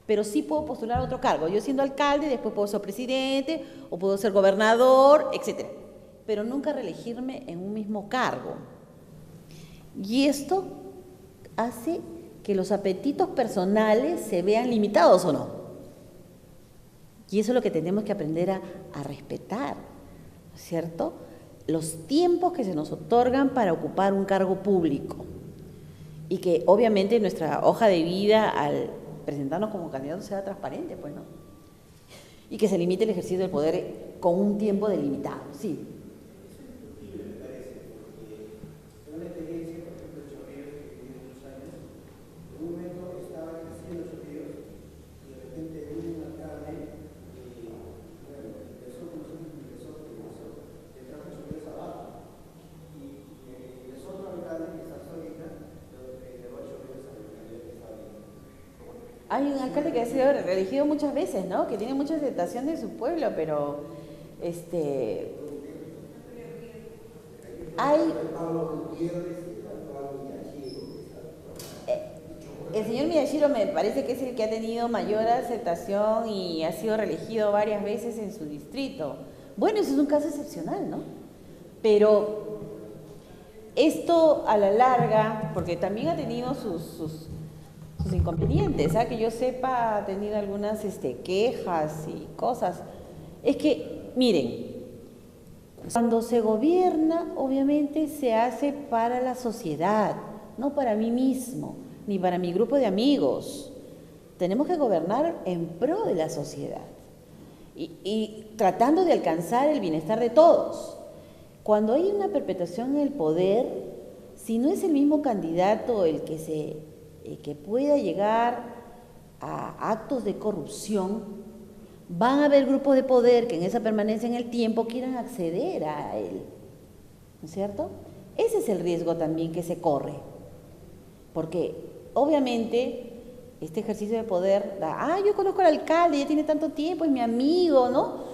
pero sí puedo postular a otro cargo. Yo siendo alcalde, después puedo ser presidente, o puedo ser gobernador, etc. Pero nunca reelegirme en un mismo cargo. Y esto hace que los apetitos personales se vean limitados o no. Y eso es lo que tenemos que aprender a respetar, ¿no es cierto? Los tiempos que se nos otorgan para ocupar un cargo público. Y que obviamente nuestra hoja de vida al presentarnos como candidatos sea transparente, pues, ¿no? Y que se limite el ejercicio del poder con un tiempo delimitado, sí. Eso es indiscutible, me parece, porque según la experiencia, por ejemplo, Hay un alcalde que ha sido reelegido muchas veces, ¿no? Que tiene mucha aceptación de su pueblo, pero hay... El señor Miyashiro me parece que es el que ha tenido mayor aceptación y ha sido reelegido varias veces en su distrito. Bueno, eso es un caso excepcional, ¿no? Pero esto a la larga, porque también ha tenido sus inconvenientes, que yo sepa, ha tenido algunas quejas y cosas. Es que, miren, cuando se gobierna, obviamente se hace para la sociedad, no para mí mismo, ni para mi grupo de amigos. Tenemos que gobernar en pro de la sociedad y tratando de alcanzar el bienestar de todos. Cuando hay una perpetuación en el poder, si no es el mismo candidato el que pueda llegar a actos de corrupción, van a haber grupos de poder que en esa permanencia en el tiempo quieran acceder a él, ¿no es cierto? Ese es el riesgo también que se corre, porque obviamente este ejercicio de poder yo conozco al alcalde, ya tiene tanto tiempo, es mi amigo, ¿no?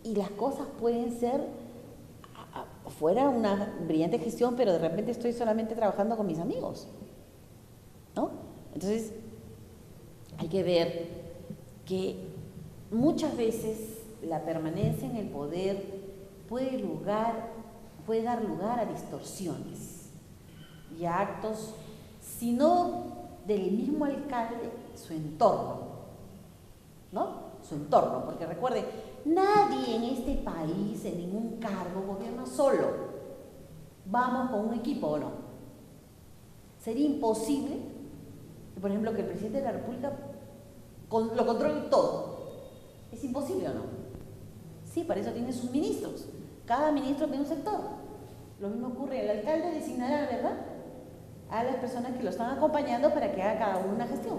Y las cosas pueden ser fuera una brillante gestión, pero de repente estoy solamente trabajando con mis amigos, ¿no? Entonces, hay que ver que muchas veces la permanencia en el poder puede dar lugar a distorsiones y a actos, si no del mismo alcalde, su entorno, ¿no? Su entorno, porque recuerden, nadie en este país, en ningún cargo, gobierna solo. Vamos con un equipo, ¿o no? Sería imposible, por ejemplo, que el presidente de la República lo controle todo. ¿Es imposible o no? Sí, para eso tiene sus ministros. Cada ministro tiene un sector. Lo mismo ocurre, el alcalde designará, ¿verdad?, a las personas que lo están acompañando para que haga cada uno una gestión.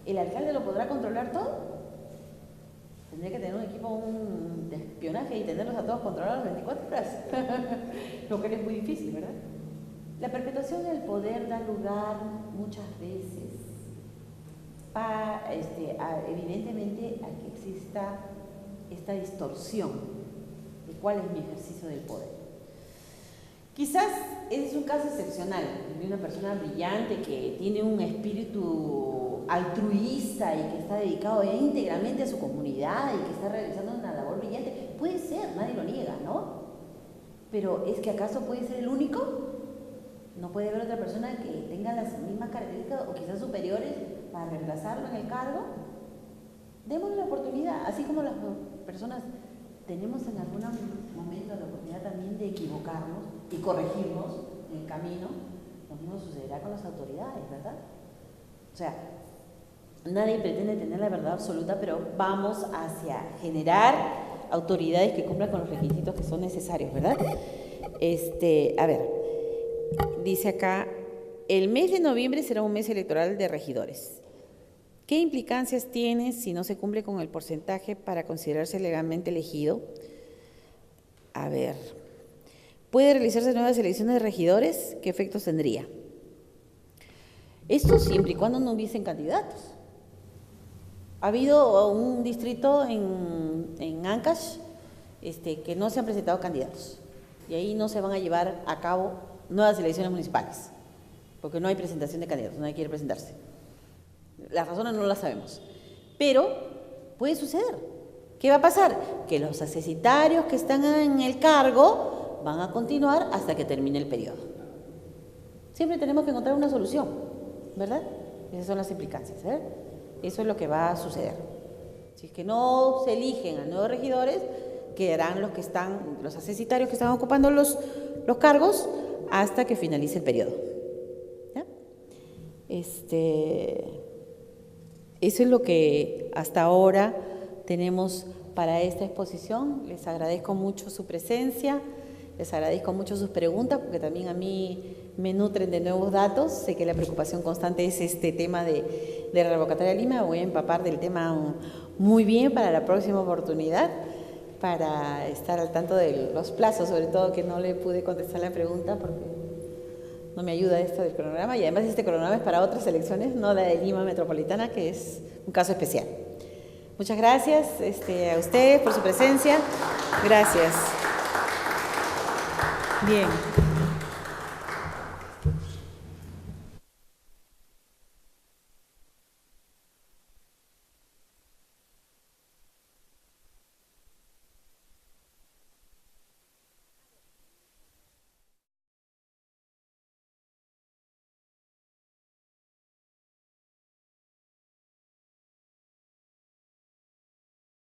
¿El alcalde lo podrá controlar todo? Tendría que tener un equipo de espionaje y tenerlos a todos controlados 24 horas. Lo que es muy difícil, ¿verdad? La perpetuación del poder da lugar muchas veces evidentemente a que exista esta distorsión de cuál es mi ejercicio del poder. Quizás ese es un caso excepcional de una persona brillante que tiene un espíritu altruista y que está dedicado íntegramente a su comunidad y que está realizando una labor brillante. Puede ser, nadie lo niega, ¿no? Pero ¿es que acaso puede ser el único? ¿No puede haber otra persona que tenga las mismas características o quizás superiores para reemplazarlo en el cargo? Démosle la oportunidad, así como las personas tenemos en algún momento la oportunidad también de equivocarnos y corregirnos en el camino. Lo mismo sucederá con las autoridades, ¿verdad? O sea, nadie pretende tener la verdad absoluta, pero vamos hacia generar autoridades que cumplan con los requisitos que son necesarios, ¿verdad? A ver, dice acá, el mes de noviembre será un mes electoral de regidores. ¿Qué implicancias tiene si no se cumple con el porcentaje para considerarse legalmente elegido? A ver, ¿puede realizarse nuevas elecciones de regidores? ¿Qué efectos tendría? Esto siempre y cuando no hubiesen candidatos. Ha habido un distrito en Ancash que no se han presentado candidatos y ahí no se van a llevar a cabo nuevas elecciones municipales porque no hay presentación de candidatos, nadie quiere presentarse. Las razones no las sabemos, pero puede suceder. ¿Qué va a pasar? Que los accesitarios que están en el cargo van a continuar hasta que termine el periodo. Siempre tenemos que encontrar una solución, ¿verdad? Esas son las implicancias, ¿eh? Eso es lo que va a suceder. Si es que no se eligen a nuevos regidores, quedarán los accesitarios que están ocupando los cargos hasta que finalice el periodo. ¿Ya? Eso es lo que hasta ahora tenemos para esta exposición. Les agradezco mucho su presencia, les agradezco mucho sus preguntas, porque también a mí me nutren de nuevos datos. Sé que la preocupación constante es este tema de la revocatoria de Lima. Me voy a empapar del tema muy bien para la próxima oportunidad, para estar al tanto de los plazos, sobre todo que no le pude contestar la pregunta porque no me ayuda esto del cronograma, y además este cronograma es para otras elecciones, no la de Lima Metropolitana, que es un caso especial. Muchas gracias a ustedes por su presencia. Gracias. Bien.